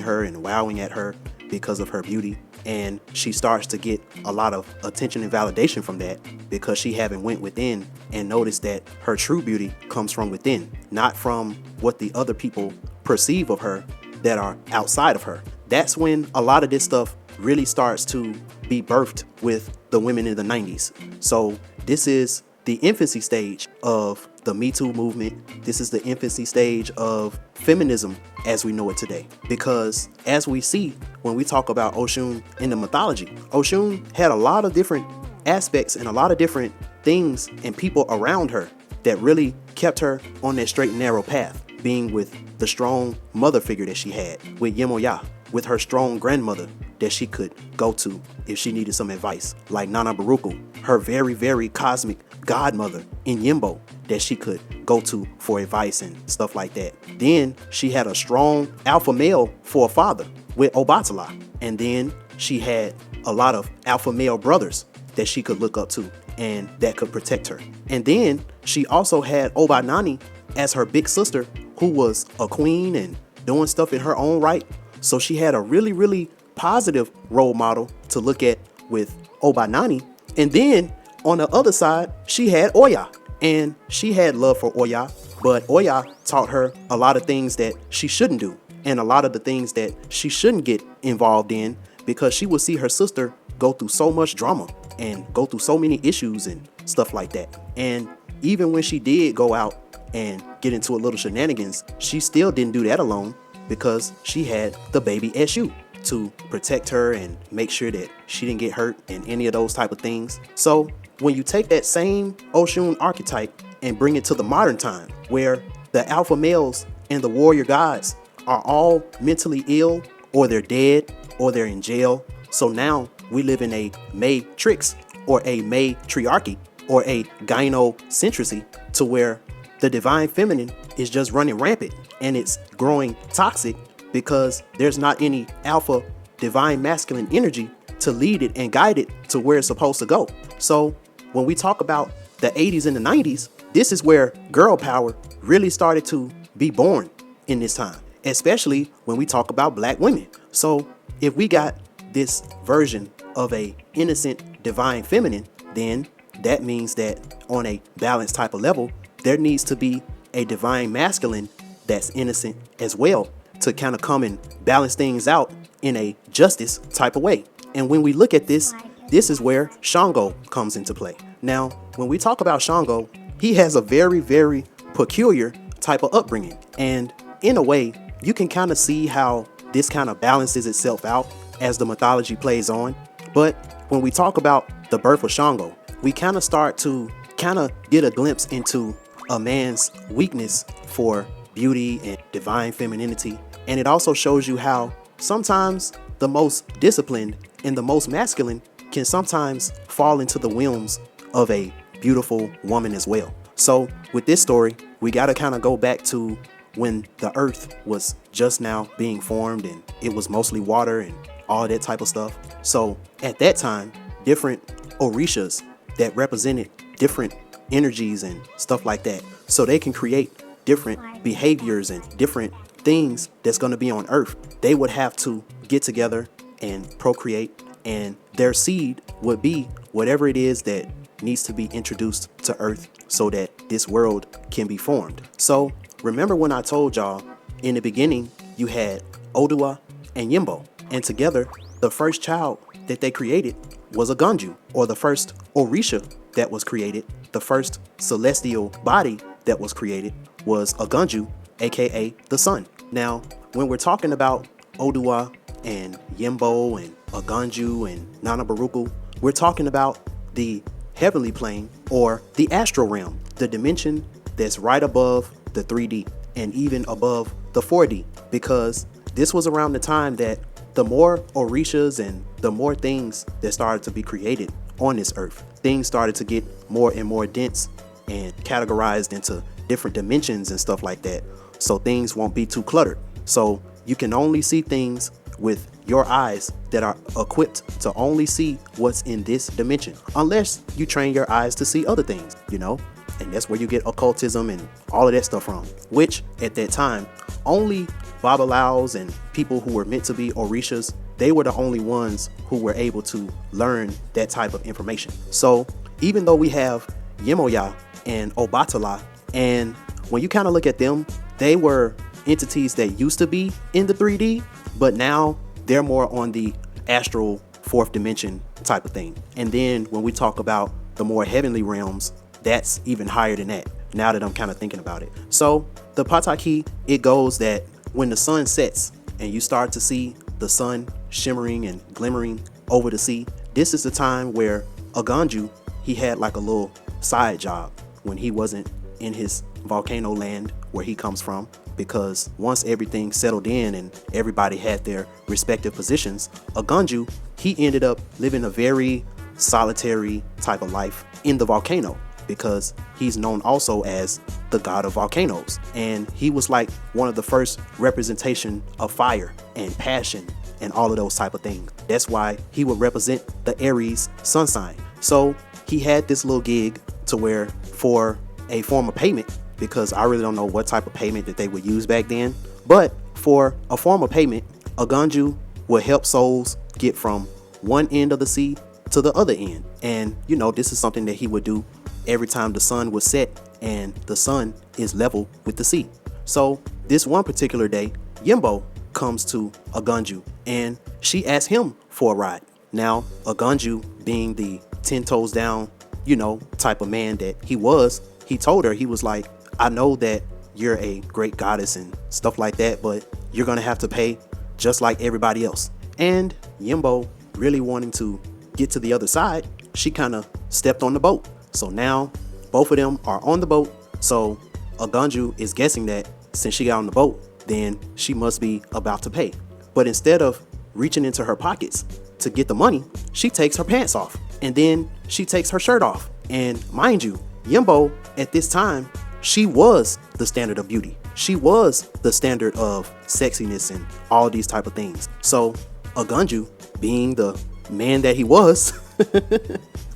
her and wowing at her because of her beauty. And she starts to get a lot of attention and validation from that because she haven't went within and noticed that her true beauty comes from within, not from what the other people perceive of her that are outside of her. That's when a lot of this stuff really starts to be birthed with the women in the 90s. So this is the infancy stage of the Me Too movement. This is the infancy stage of feminism as we know it today. Because as we see when we talk about Oshun in the mythology, Oshun had a lot of different aspects and a lot of different things and people around her that really kept her on that straight and narrow path, being with the strong mother figure that she had, with Yemoya, with her strong grandmother that she could go to if she needed some advice, like Nana Baruku, her very, very cosmic godmother in Yimbo that she could go to for advice and stuff like that. Then she had a strong alpha male for a father with Obatala. And then she had a lot of alpha male brothers that she could look up to and that could protect her. And then she also had Obanani as her big sister, who was a queen and doing stuff in her own right. So she had a really, really positive role model to look at with Obanani. And then on the other side, she had Oya, and she had love for Oya, but Oya taught her a lot of things that she shouldn't do and a lot of the things that she shouldn't get involved in, because she would see her sister go through so much drama and go through so many issues and stuff like that. And even when she did go out and get into a little shenanigans, she still didn't do that alone, because she had the baby Eshu to protect her and make sure that she didn't get hurt and any of those type of things. So when you take that same Oshun archetype and bring it to the modern time, where the alpha males and the warrior gods are all mentally ill, or they're dead, or they're in jail. So now we live in a matrix, or a matriarchy, or a gynocentricity, to where the divine feminine is just running rampant and it's growing toxic because there's not any alpha divine masculine energy to lead it and guide it to where it's supposed to go. So when we talk about the 80s and the 90s, this is where girl power really started to be born in this time, especially when we talk about black women. So if we got this version of a innocent divine feminine, then that means that on a balanced type of level, there needs to be a divine masculine that's innocent as well, to kind of come and balance things out in a justice type of way. And when we look at this, this is where Shango comes into play. Now, when we talk about Shango, he has a very, very peculiar type of upbringing. And in a way, you can kind of see how this kind of balances itself out as the mythology plays on. But when we talk about the birth of Shango, we kind of start to kind of get a glimpse into a man's weakness for beauty and divine femininity. And it also shows you how sometimes the most disciplined and the most masculine can sometimes fall into the whims of a beautiful woman as well. So with this story, we got to kind of go back to when the earth was just now being formed and it was mostly water and all that type of stuff. So at that time, different orishas that represented different energies and stuff like that, so they can create different behaviors and different things that's going to be on earth. They would have to get together and procreate, and their seed would be whatever it is that needs to be introduced to earth so that this world can be formed. So remember when I told y'all in the beginning you had Odua and Yimbo, and together the first child that they created was Oganju, or the first Orisha that was created, the first celestial body that was created was Oganju, aka the sun. Now, when we're talking about Odua and Yimbo and Oganju and Nana Baruku, we're talking about the heavenly plane, or the astral realm, the dimension that's right above the 3D and even above the 4D, because this was around the time that the more orishas and the more things that started to be created on this earth. Things started to get more and more dense and categorized into different dimensions and stuff like that. So things won't be too cluttered. So you can only see things with your eyes that are equipped to only see what's in this dimension, unless you train your eyes to see other things, you know? And that's where you get occultism and all of that stuff from, which at that time, only Babalaos and people who were meant to be Orishas, they were the only ones who were able to learn that type of information. So even though we have Yemoya and Obatala, and when you kind of look at them, they were entities that used to be in the 3D, but now they're more on the astral fourth dimension type of thing. And then when we talk about the more heavenly realms, that's even higher than that, now that I'm kind of thinking about it. So the Pataki, it goes that when the sun sets and you start to see the sun shimmering and glimmering over the sea, this is the time where Oganju, he had like a little side job when he wasn't in his volcano land where he comes from, because once everything settled in and everybody had their respective positions, Oganju, he ended up living a very solitary type of life in the volcano, because he's known also as the god of volcanoes. And he was like one of the first representation of fire and passion and all of those type of things. That's why he would represent the Aries sun sign. So he had this little gig to where, for a form of payment, because I really don't know what type of payment that they would use back then, but for a form of payment, Oganju would help souls get from one end of the sea to the other end. And you know, this is something that he would do every time the sun was set and the sun is level with the sea. So this one particular day, Yembo comes to Oganju and she asks him for a ride. Now, Oganju, being the 10 toes down, you know, type of man that he was, he told her, he was like, I know that you're a great goddess and stuff like that, but you're gonna have to pay just like everybody else. And Yembo, really wanting to get to the other side, she kind of stepped on the boat. So now both of them are on the boat. So Oganju is guessing that since she got on the boat, then she must be about to pay. But instead of reaching into her pockets to get the money, she takes her pants off and then she takes her shirt off. And mind you, Yembo at this time, she was the standard of beauty. She was the standard of sexiness and all these type of things. So Oganju, being the man that he was,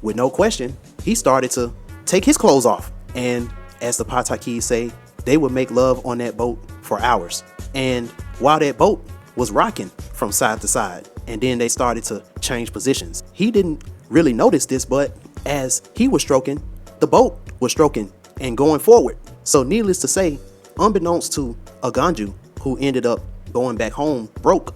with no question, he started to take his clothes off. And as the Patakis say, they would make love on that boat for hours. And while that boat was rocking from side to side, and then they started to change positions. He didn't really notice this, but as he was stroking, the boat was stroking and going forward. So needless to say, unbeknownst to Oganju, who ended up going back home broke,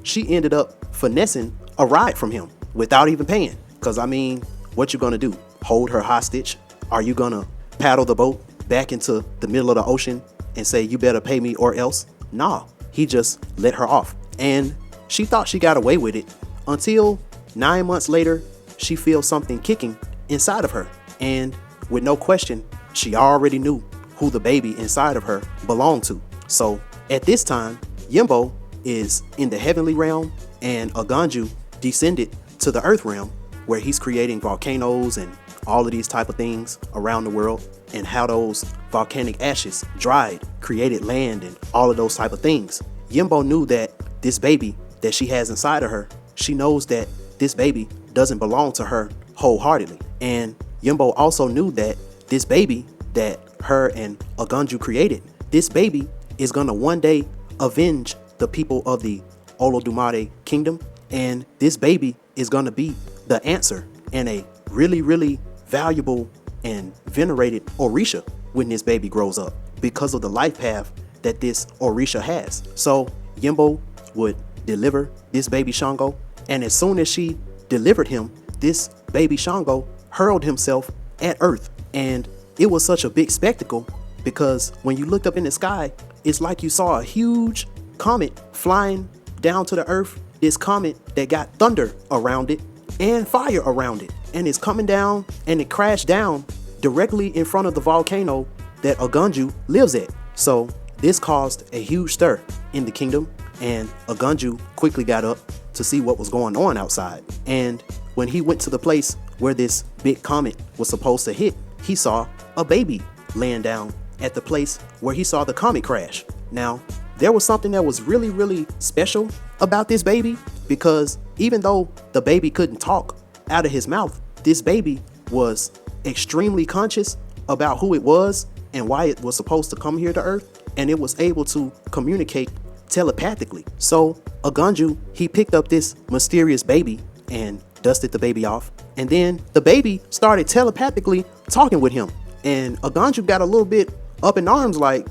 she ended up finessing a ride from him without even paying. Because I mean, what you gonna do? Hold her hostage? Are you gonna paddle the boat back into the middle of the ocean and say, you better pay me or else? Nah, he just let her off. And she thought she got away with it until 9 months later, she feels something kicking inside of her. And with no question, she already knew who the baby inside of her belonged to. So at this time, Yembo is in the heavenly realm and Oganju descended to the earth realm, where he's creating volcanoes and all of these type of things around the world, and how those volcanic ashes dried, created land and all of those type of things. Yembo knew that this baby that she has inside of her, she knows that this baby doesn't belong to her wholeheartedly. And Yembo also knew that this baby that her and Oganju created, this baby is gonna one day avenge the people of the Olodumare kingdom, and this baby is gonna be the answer and a really, really valuable and venerated Orisha when this baby grows up, because of the life path that this Orisha has. So Yembo would deliver this baby Shango, and as soon as she delivered him, this baby Shango hurled himself at earth. And it was such a big spectacle, because when you looked up in the sky, it's like you saw a huge comet flying down to the earth. This comet that got thunder around it and fire around it, and it's coming down, and it crashed down directly in front of the volcano that Oganju lives at. So this caused a huge stir in the kingdom, and Oganju quickly got up to see what was going on outside. And when he went to the place where this big comet was supposed to hit, he saw a baby laying down at the place where he saw the comet crash. Now, there was something that was really, really special about this baby, because even though the baby couldn't talk out of his mouth, this baby was extremely conscious about who it was and why it was supposed to come here to Earth, and it was able to communicate telepathically. So Oganju, he picked up this mysterious baby and dusted the baby off, and then the baby started telepathically talking with him, and Oganju got a little bit up in arms like,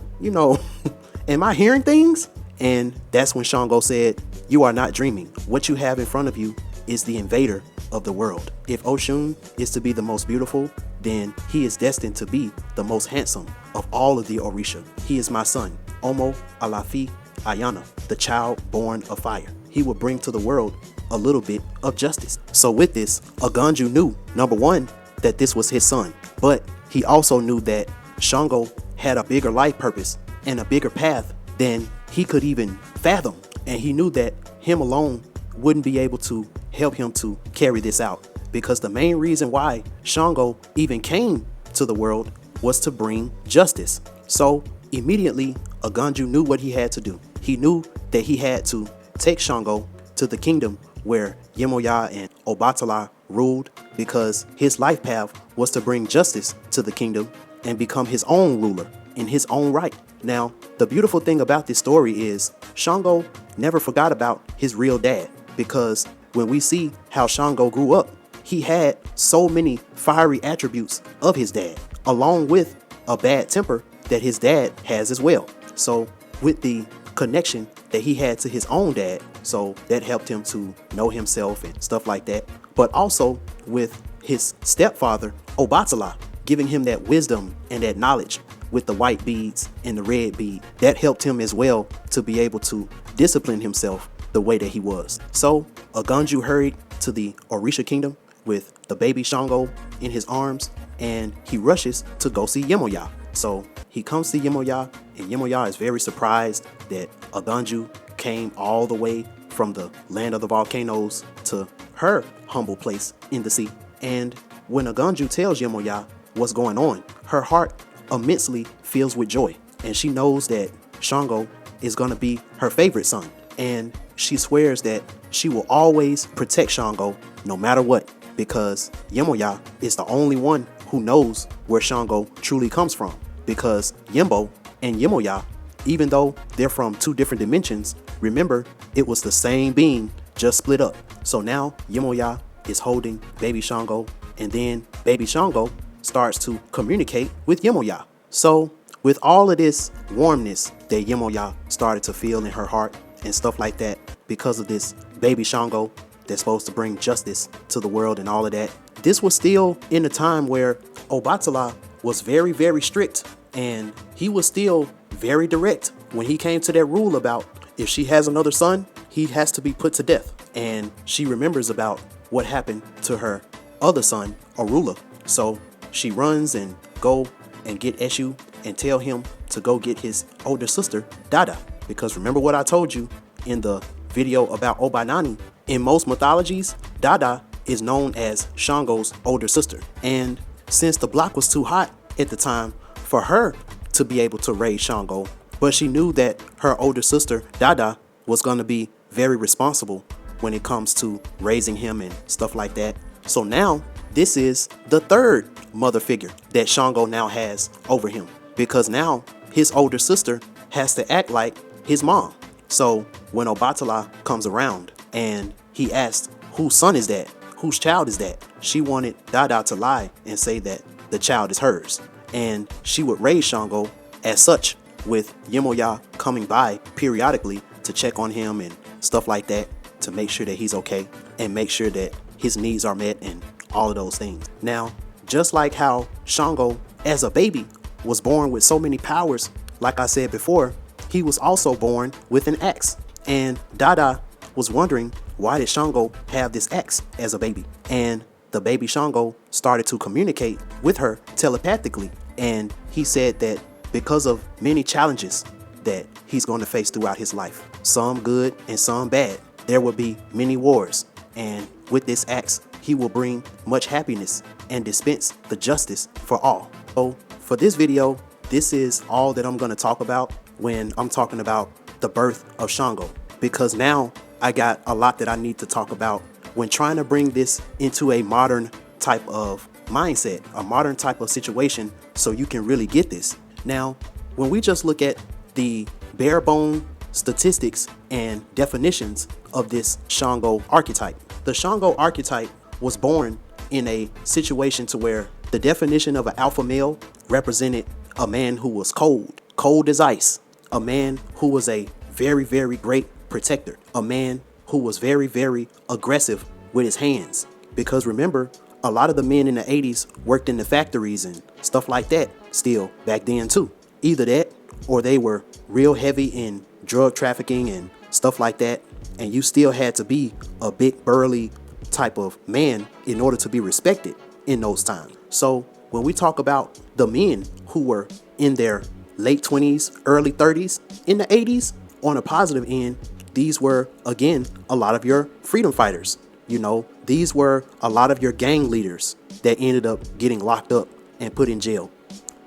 am I hearing things? And that's when Shango said, you are not dreaming. What you have in front of you is the invader of the world. If Oshun is to be the most beautiful, then he is destined to be the most handsome of all of the Orisha. He is my son, Omo Alafi Ayana, the child born of fire. He will bring to the world a little bit of justice. So with this, Oganju knew, number one, that this was his son, but he also knew that Shango had a bigger life purpose and a bigger path than he could even fathom. And he knew that him alone wouldn't be able to help him to carry this out, because the main reason why Shango even came to the world was to bring justice. So immediately, Oganju knew what he had to do. He knew that he had to take Shango to the kingdom where Yemoya and Obatala ruled, because his life path was to bring justice to the kingdom and become his own ruler in his own right. Now, the beautiful thing about this story is Shango never forgot about his real dad, because when we see how Shango grew up, he had so many fiery attributes of his dad, along with a bad temper that his dad has as well. So with the connection that he had to his own dad, so that helped him to know himself and stuff like that. But also with his stepfather, Obatala, giving him that wisdom and that knowledge with the white beads and the red bead, that helped him as well to be able to discipline himself the way that he was. So Oganju hurried to the Orisha kingdom with the baby Shango in his arms, and he rushes to go see Yemoya. So he comes to Yemoya, and Yemoya is very surprised that Oganju came all the way from the land of the volcanoes to her humble place in the sea. And when Oganju tells Yemoya what's going on, her heart immensely fills with joy, and she knows that Shango is going to be her favorite son, and she swears that she will always protect Shango no matter what, because Yemoya is the only one who knows where Shango truly comes from, because Yembo and Yemoya, even though they're from two different dimensions, remember, it was the same being, just split up. So now Yemoya is holding baby Shango, and then baby Shango starts to communicate with Yemoya. So with all of this warmness that Yemoya started to feel in her heart and stuff like that, because of this baby Shango that's supposed to bring justice to the world and all of that, this was still in a time where Obatala was very, very strict, and he was still very direct when he came to that rule about if she has another son, he has to be put to death. And she remembers about what happened to her other son, Arula. So she runs and go and get Eshu and tell him to go get his older sister, Dada. Because remember what I told you in the video about Obanani, in most mythologies, Dada is known as Shango's older sister. And since the block was too hot at the time for her to be able to raise Shango, but she knew that her older sister, Dada, was going to be very responsible when it comes to raising him and stuff like that. So now this is the third mother figure that Shango now has over him, because now his older sister has to act like his mom. So when Obatala comes around and he asked, whose son is that? Whose child is that? She wanted Dada to lie and say that the child is hers. And she would raise Shango as such, with Yemoya coming by periodically to check on him and stuff like that, to make sure that he's okay and make sure that his needs are met and all of those things. Now, just like how Shango as a baby was born with so many powers, like I said before, he was also born with an axe. And Dada was wondering, why did Shango have this axe as a baby? And the baby Shango started to communicate with her telepathically. And he said that because of many challenges that he's going to face throughout his life, some good and some bad, there will be many wars. And with this axe, he will bring much happiness and dispense the justice for all. So for this video, this is all that I'm going to talk about when I'm talking about the birth of Shango, because now I got a lot that I need to talk about when trying to bring this into a modern type of mindset, a modern type of situation, so you can really get this. Now, when we just look at the bare bone statistics and definitions of this Shango archetype, the Shango archetype was born in a situation to where the definition of an alpha male represented a man who was cold as ice, a man who was a very, very great protector, a man who was very, very aggressive with his hands. Because remember, a lot of the men in the 80s worked in the factories and stuff like that still back then too. Either that or they were real heavy in drug trafficking and stuff like that. And you still had to be a big burly type of man in order to be respected in those times. So when we talk about the men who were in their late 20s, early 30s, in the 80s, on a positive end, these were, again, a lot of your freedom fighters. You know, these were a lot of your gang leaders that ended up getting locked up and put in jail.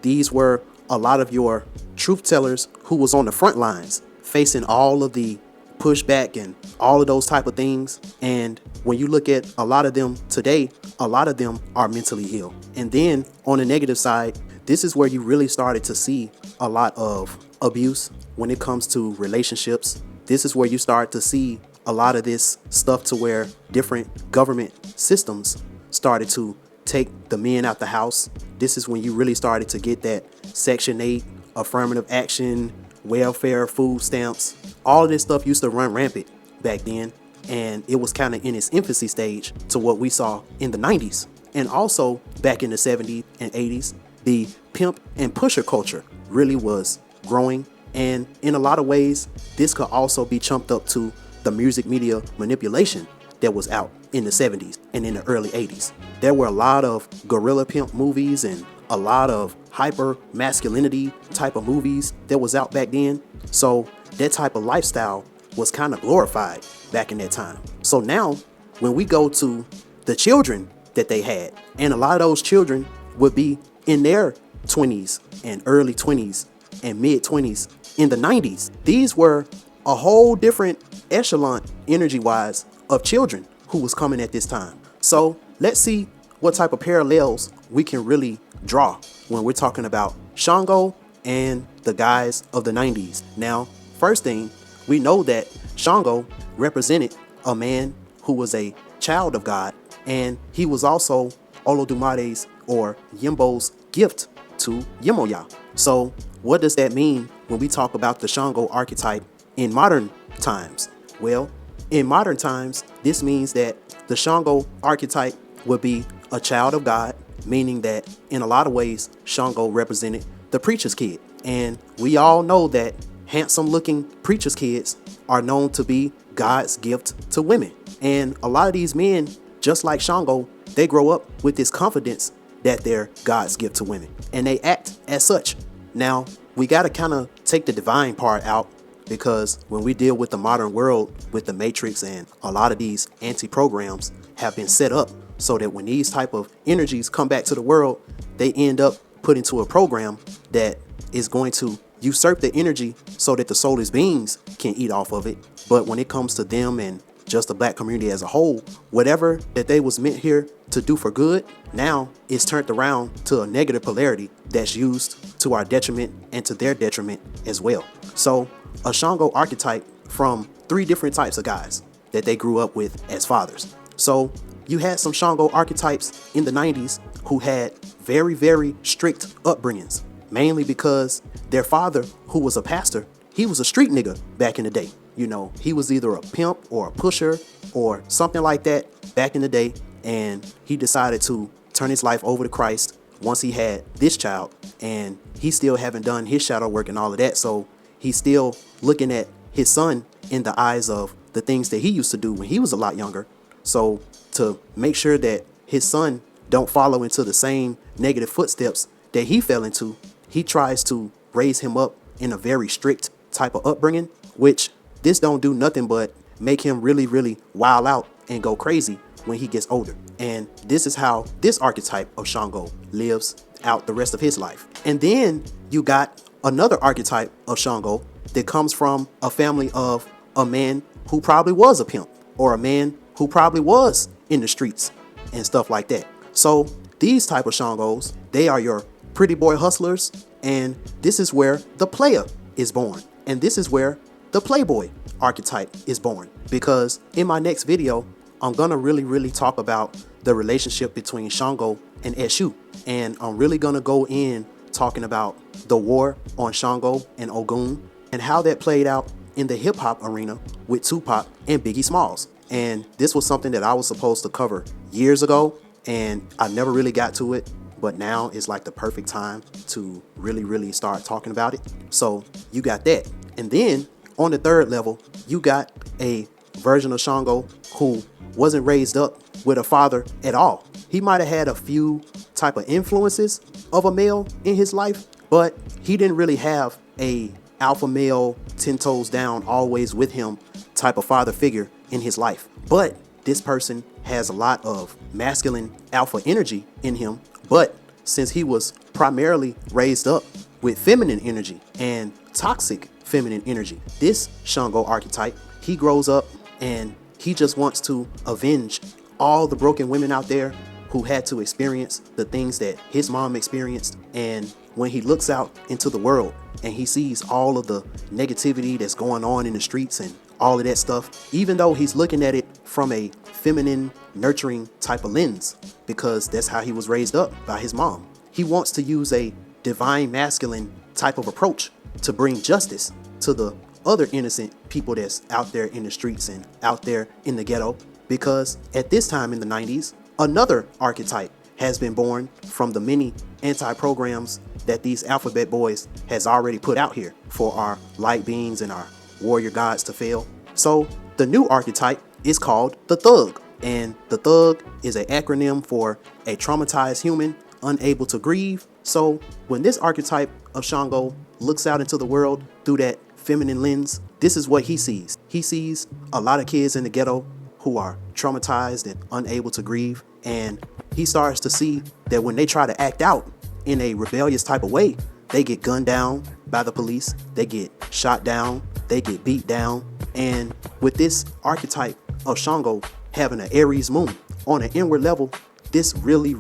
These were a lot of your truth tellers who was on the front lines facing all of the pushback and all of those type of things. And when you look at a lot of them today, a lot of them are mentally ill. And then on the negative side, this is where you really started to see a lot of abuse when it comes to relationships. This is where you start to see a lot of this stuff to where different government systems started to take the men out the house. This is when you really started to get that Section 8, affirmative action, welfare, food stamps. All of this stuff used to run rampant back then. And it was kind of in its infancy stage to what we saw in the 90s. And also back in the 70s and 80s, the pimp and pusher culture really was growing. And in a lot of ways, this could also be chumped up to the music media manipulation that was out in the 70s and in the early 80s. There were a lot of gorilla pimp movies and a lot of hyper masculinity type of movies that was out back then. So that type of lifestyle was kind of glorified back in that time. So now when we go to the children that they had, and a lot of those children would be in their 20s and early 20s and mid 20s in the 90s. These were a whole different echelon energy wise of children who was coming at this time. So let's see what type of parallels we can really draw when we're talking about Shango and the guys of the 90s. Now, first thing, we know that Shango represented a man who was a child of God, and he was also Olodumare's or Yimbo's gift to Yemoya. So what does that mean when we talk about the Shango archetype in modern times? Well, in modern times, this means that the Shango archetype would be a child of God, meaning that in a lot of ways, Shango represented the preacher's kid. And we all know that handsome looking preacher's kids are known to be God's gift to women. And a lot of these men, just like Shango, they grow up with this confidence that they're God's gift to women, and they act as such. Now, we got to kind of take the divine part out, because when we deal with the modern world, with the Matrix and a lot of these anti-programs have been set up so that when these type of energies come back to the world, they end up put into a program that is going to usurp the energy so that the soulless beings can eat off of it. But when it comes to them and just the black community as a whole, whatever that they was meant here to do for good, now it's turned around to a negative polarity that's used to our detriment and to their detriment as well. So a Shango archetype from 3 different types of guys that they grew up with as fathers. So you had some Shango archetypes in the 90s who had very, very strict upbringings, mainly because their father, who was a pastor, he was a street nigga back in the day. You know, he was either a pimp or a pusher or something like that back in the day. And he decided to turn his life over to Christ once he had this child. And he still haven't done his shadow work and all of that. So he's still looking at his son in the eyes of the things that he used to do when he was a lot younger. So to make sure that his son don't follow into the same negative footsteps that he fell into, he tries to raise him up in a very strict type of upbringing, which this don't do nothing but make him really, really wild out and go crazy when he gets older. And this is how this archetype of Shango lives out the rest of his life. And then you got another archetype of Shango that comes from a family of a man who probably was a pimp, or a man who probably was in the streets and stuff like that. So these type of Shangos, they are your pretty boy hustlers, and this is where the player is born. And this is where the playboy archetype is born. Because in my next video, I'm gonna really talk about the relationship between Shango and Eshu. And I'm really gonna go in talking about the war on Shango and Ogun and how that played out in the hip hop arena with Tupac and Biggie Smalls. And this was something that I was supposed to cover years ago, and I never really got to it. But now is like the perfect time to really start talking about it. So you got that. And then on the third level, you got a version of Shango who wasn't raised up with a father at all. He might have had a few type of influences of a male in his life, but he didn't really have a alpha male, 10 toes down, always with him type of father figure in his life. But this person has a lot of masculine alpha energy in him. But since he was primarily raised up with feminine energy and toxic feminine energy, this Shango archetype, he grows up and he just wants to avenge all the broken women out there who had to experience the things that his mom experienced. And when he looks out into the world and he sees all of the negativity that's going on in the streets and all of that stuff, even though he's looking at it from a feminine, nurturing type of lens, because that's how he was raised up by his mom, he wants to use a divine masculine type of approach to bring justice to the other innocent people that's out there in the streets and out there in the ghetto. Because at this time in the 90s, another archetype has been born from the many anti-programs that these alphabet boys has already put out here for our light beings and our warrior gods to fail. So the new archetype is called the thug. And the thug is an acronym for a traumatized human unable to grieve. So when this archetype of Shango looks out into the world through that feminine lens, this is what he sees. He sees a lot of kids in the ghetto who are traumatized and unable to grieve. And he starts to see that when they try to act out in a rebellious type of way, they get gunned down by the police, they get shot down, they get beat down. And with this archetype of Shango having an Aries moon on an inward level, this really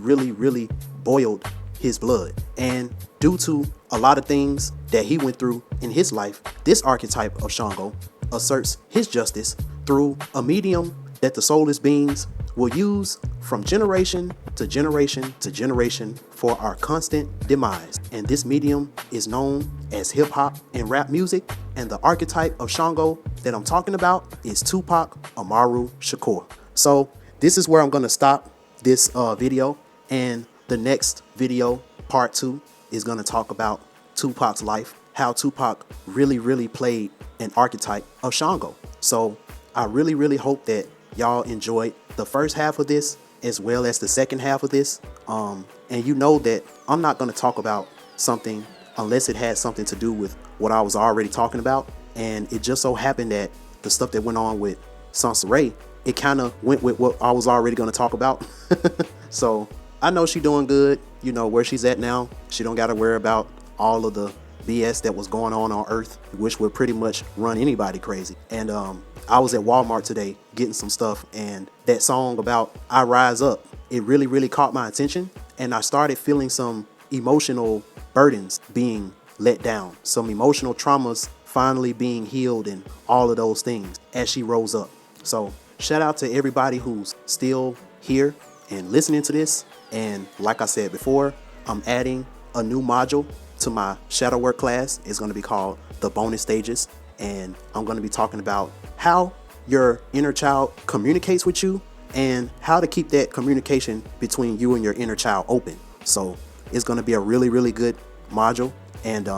boiled his blood. And due to a lot of things that he went through in his life, this archetype of Shango asserts his justice through a medium that the soulless beings will use from generation to generation to generation for our constant demise. And this medium is known as hip hop and rap music. And the archetype of Shango that I'm talking about is Tupac Amaru Shakur. So this is where I'm going to stop this video. And the next video, part 2, is going to talk about Tupac's life, how Tupac really played an archetype of Shango. So I really hope that y'all enjoyed the first half of this as well as the second half of this. And you know that I'm not going to talk about something unless it had something to do with what I was already talking about. And it just so happened that the stuff that went on with Sansa Ray, it kind of went with what I was already going to talk about. So I know she's doing good. You know where she's at now. She don't got to worry about all of the BS that was going on Earth, which would pretty much run anybody crazy. And I was at Walmart today getting some stuff, and that song about I Rise Up, it really caught my attention. And I started feeling some emotional burdens being let down, some emotional traumas finally being healed, and all of those things as she rose up. So shout out to everybody who's still here and listening to this. And like I said before, I'm adding a new module to my shadow work class. It's going to be called the bonus stages. And I'm going to be talking about how your inner child communicates with you and how to keep that communication between you and your inner child open. So it's going to be a really good module. And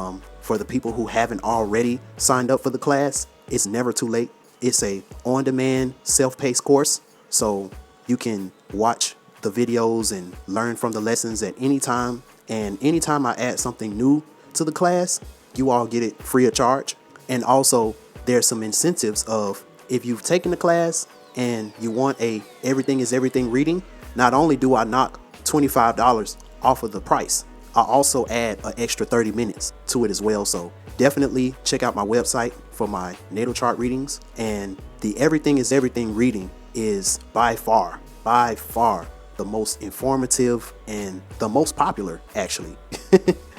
for the people who haven't already signed up for the class, it's never too late. It's a on-demand self-paced course. So you can watch the videos and learn from the lessons at any time. And anytime I add something new to the class, you all get it free of charge. And also there's some incentives of, if you've taken the class and you want a everything is everything reading, not only do I knock $25 off of the price, I also add an extra 30 minutes to it as well. So definitely check out my website for my natal chart readings. And the everything is everything reading is by far the most informative and the most popular, actually.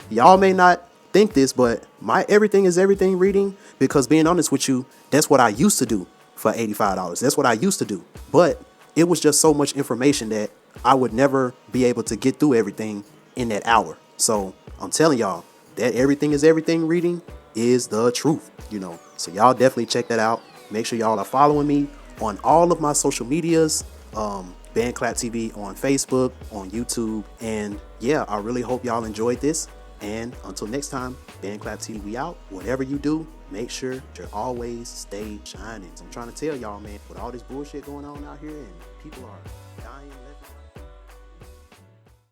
Y'all may not think this, but my everything is everything reading, because being honest with you, that's what I used to do for $85. That's what I used to do. But it was just so much information that I would never be able to get through everything in that hour. So I'm telling y'all, that everything is everything reading is the truth, you know. So y'all definitely check that out. Make sure y'all are following me on all of my social medias, BandClap TV on Facebook, on YouTube. And yeah, I really hope y'all enjoyed this. And until next time, BandClap TV, we out. Whatever you do, make sure to always stay shining. I'm trying to tell y'all, man, with all this bullshit going on out here, and people are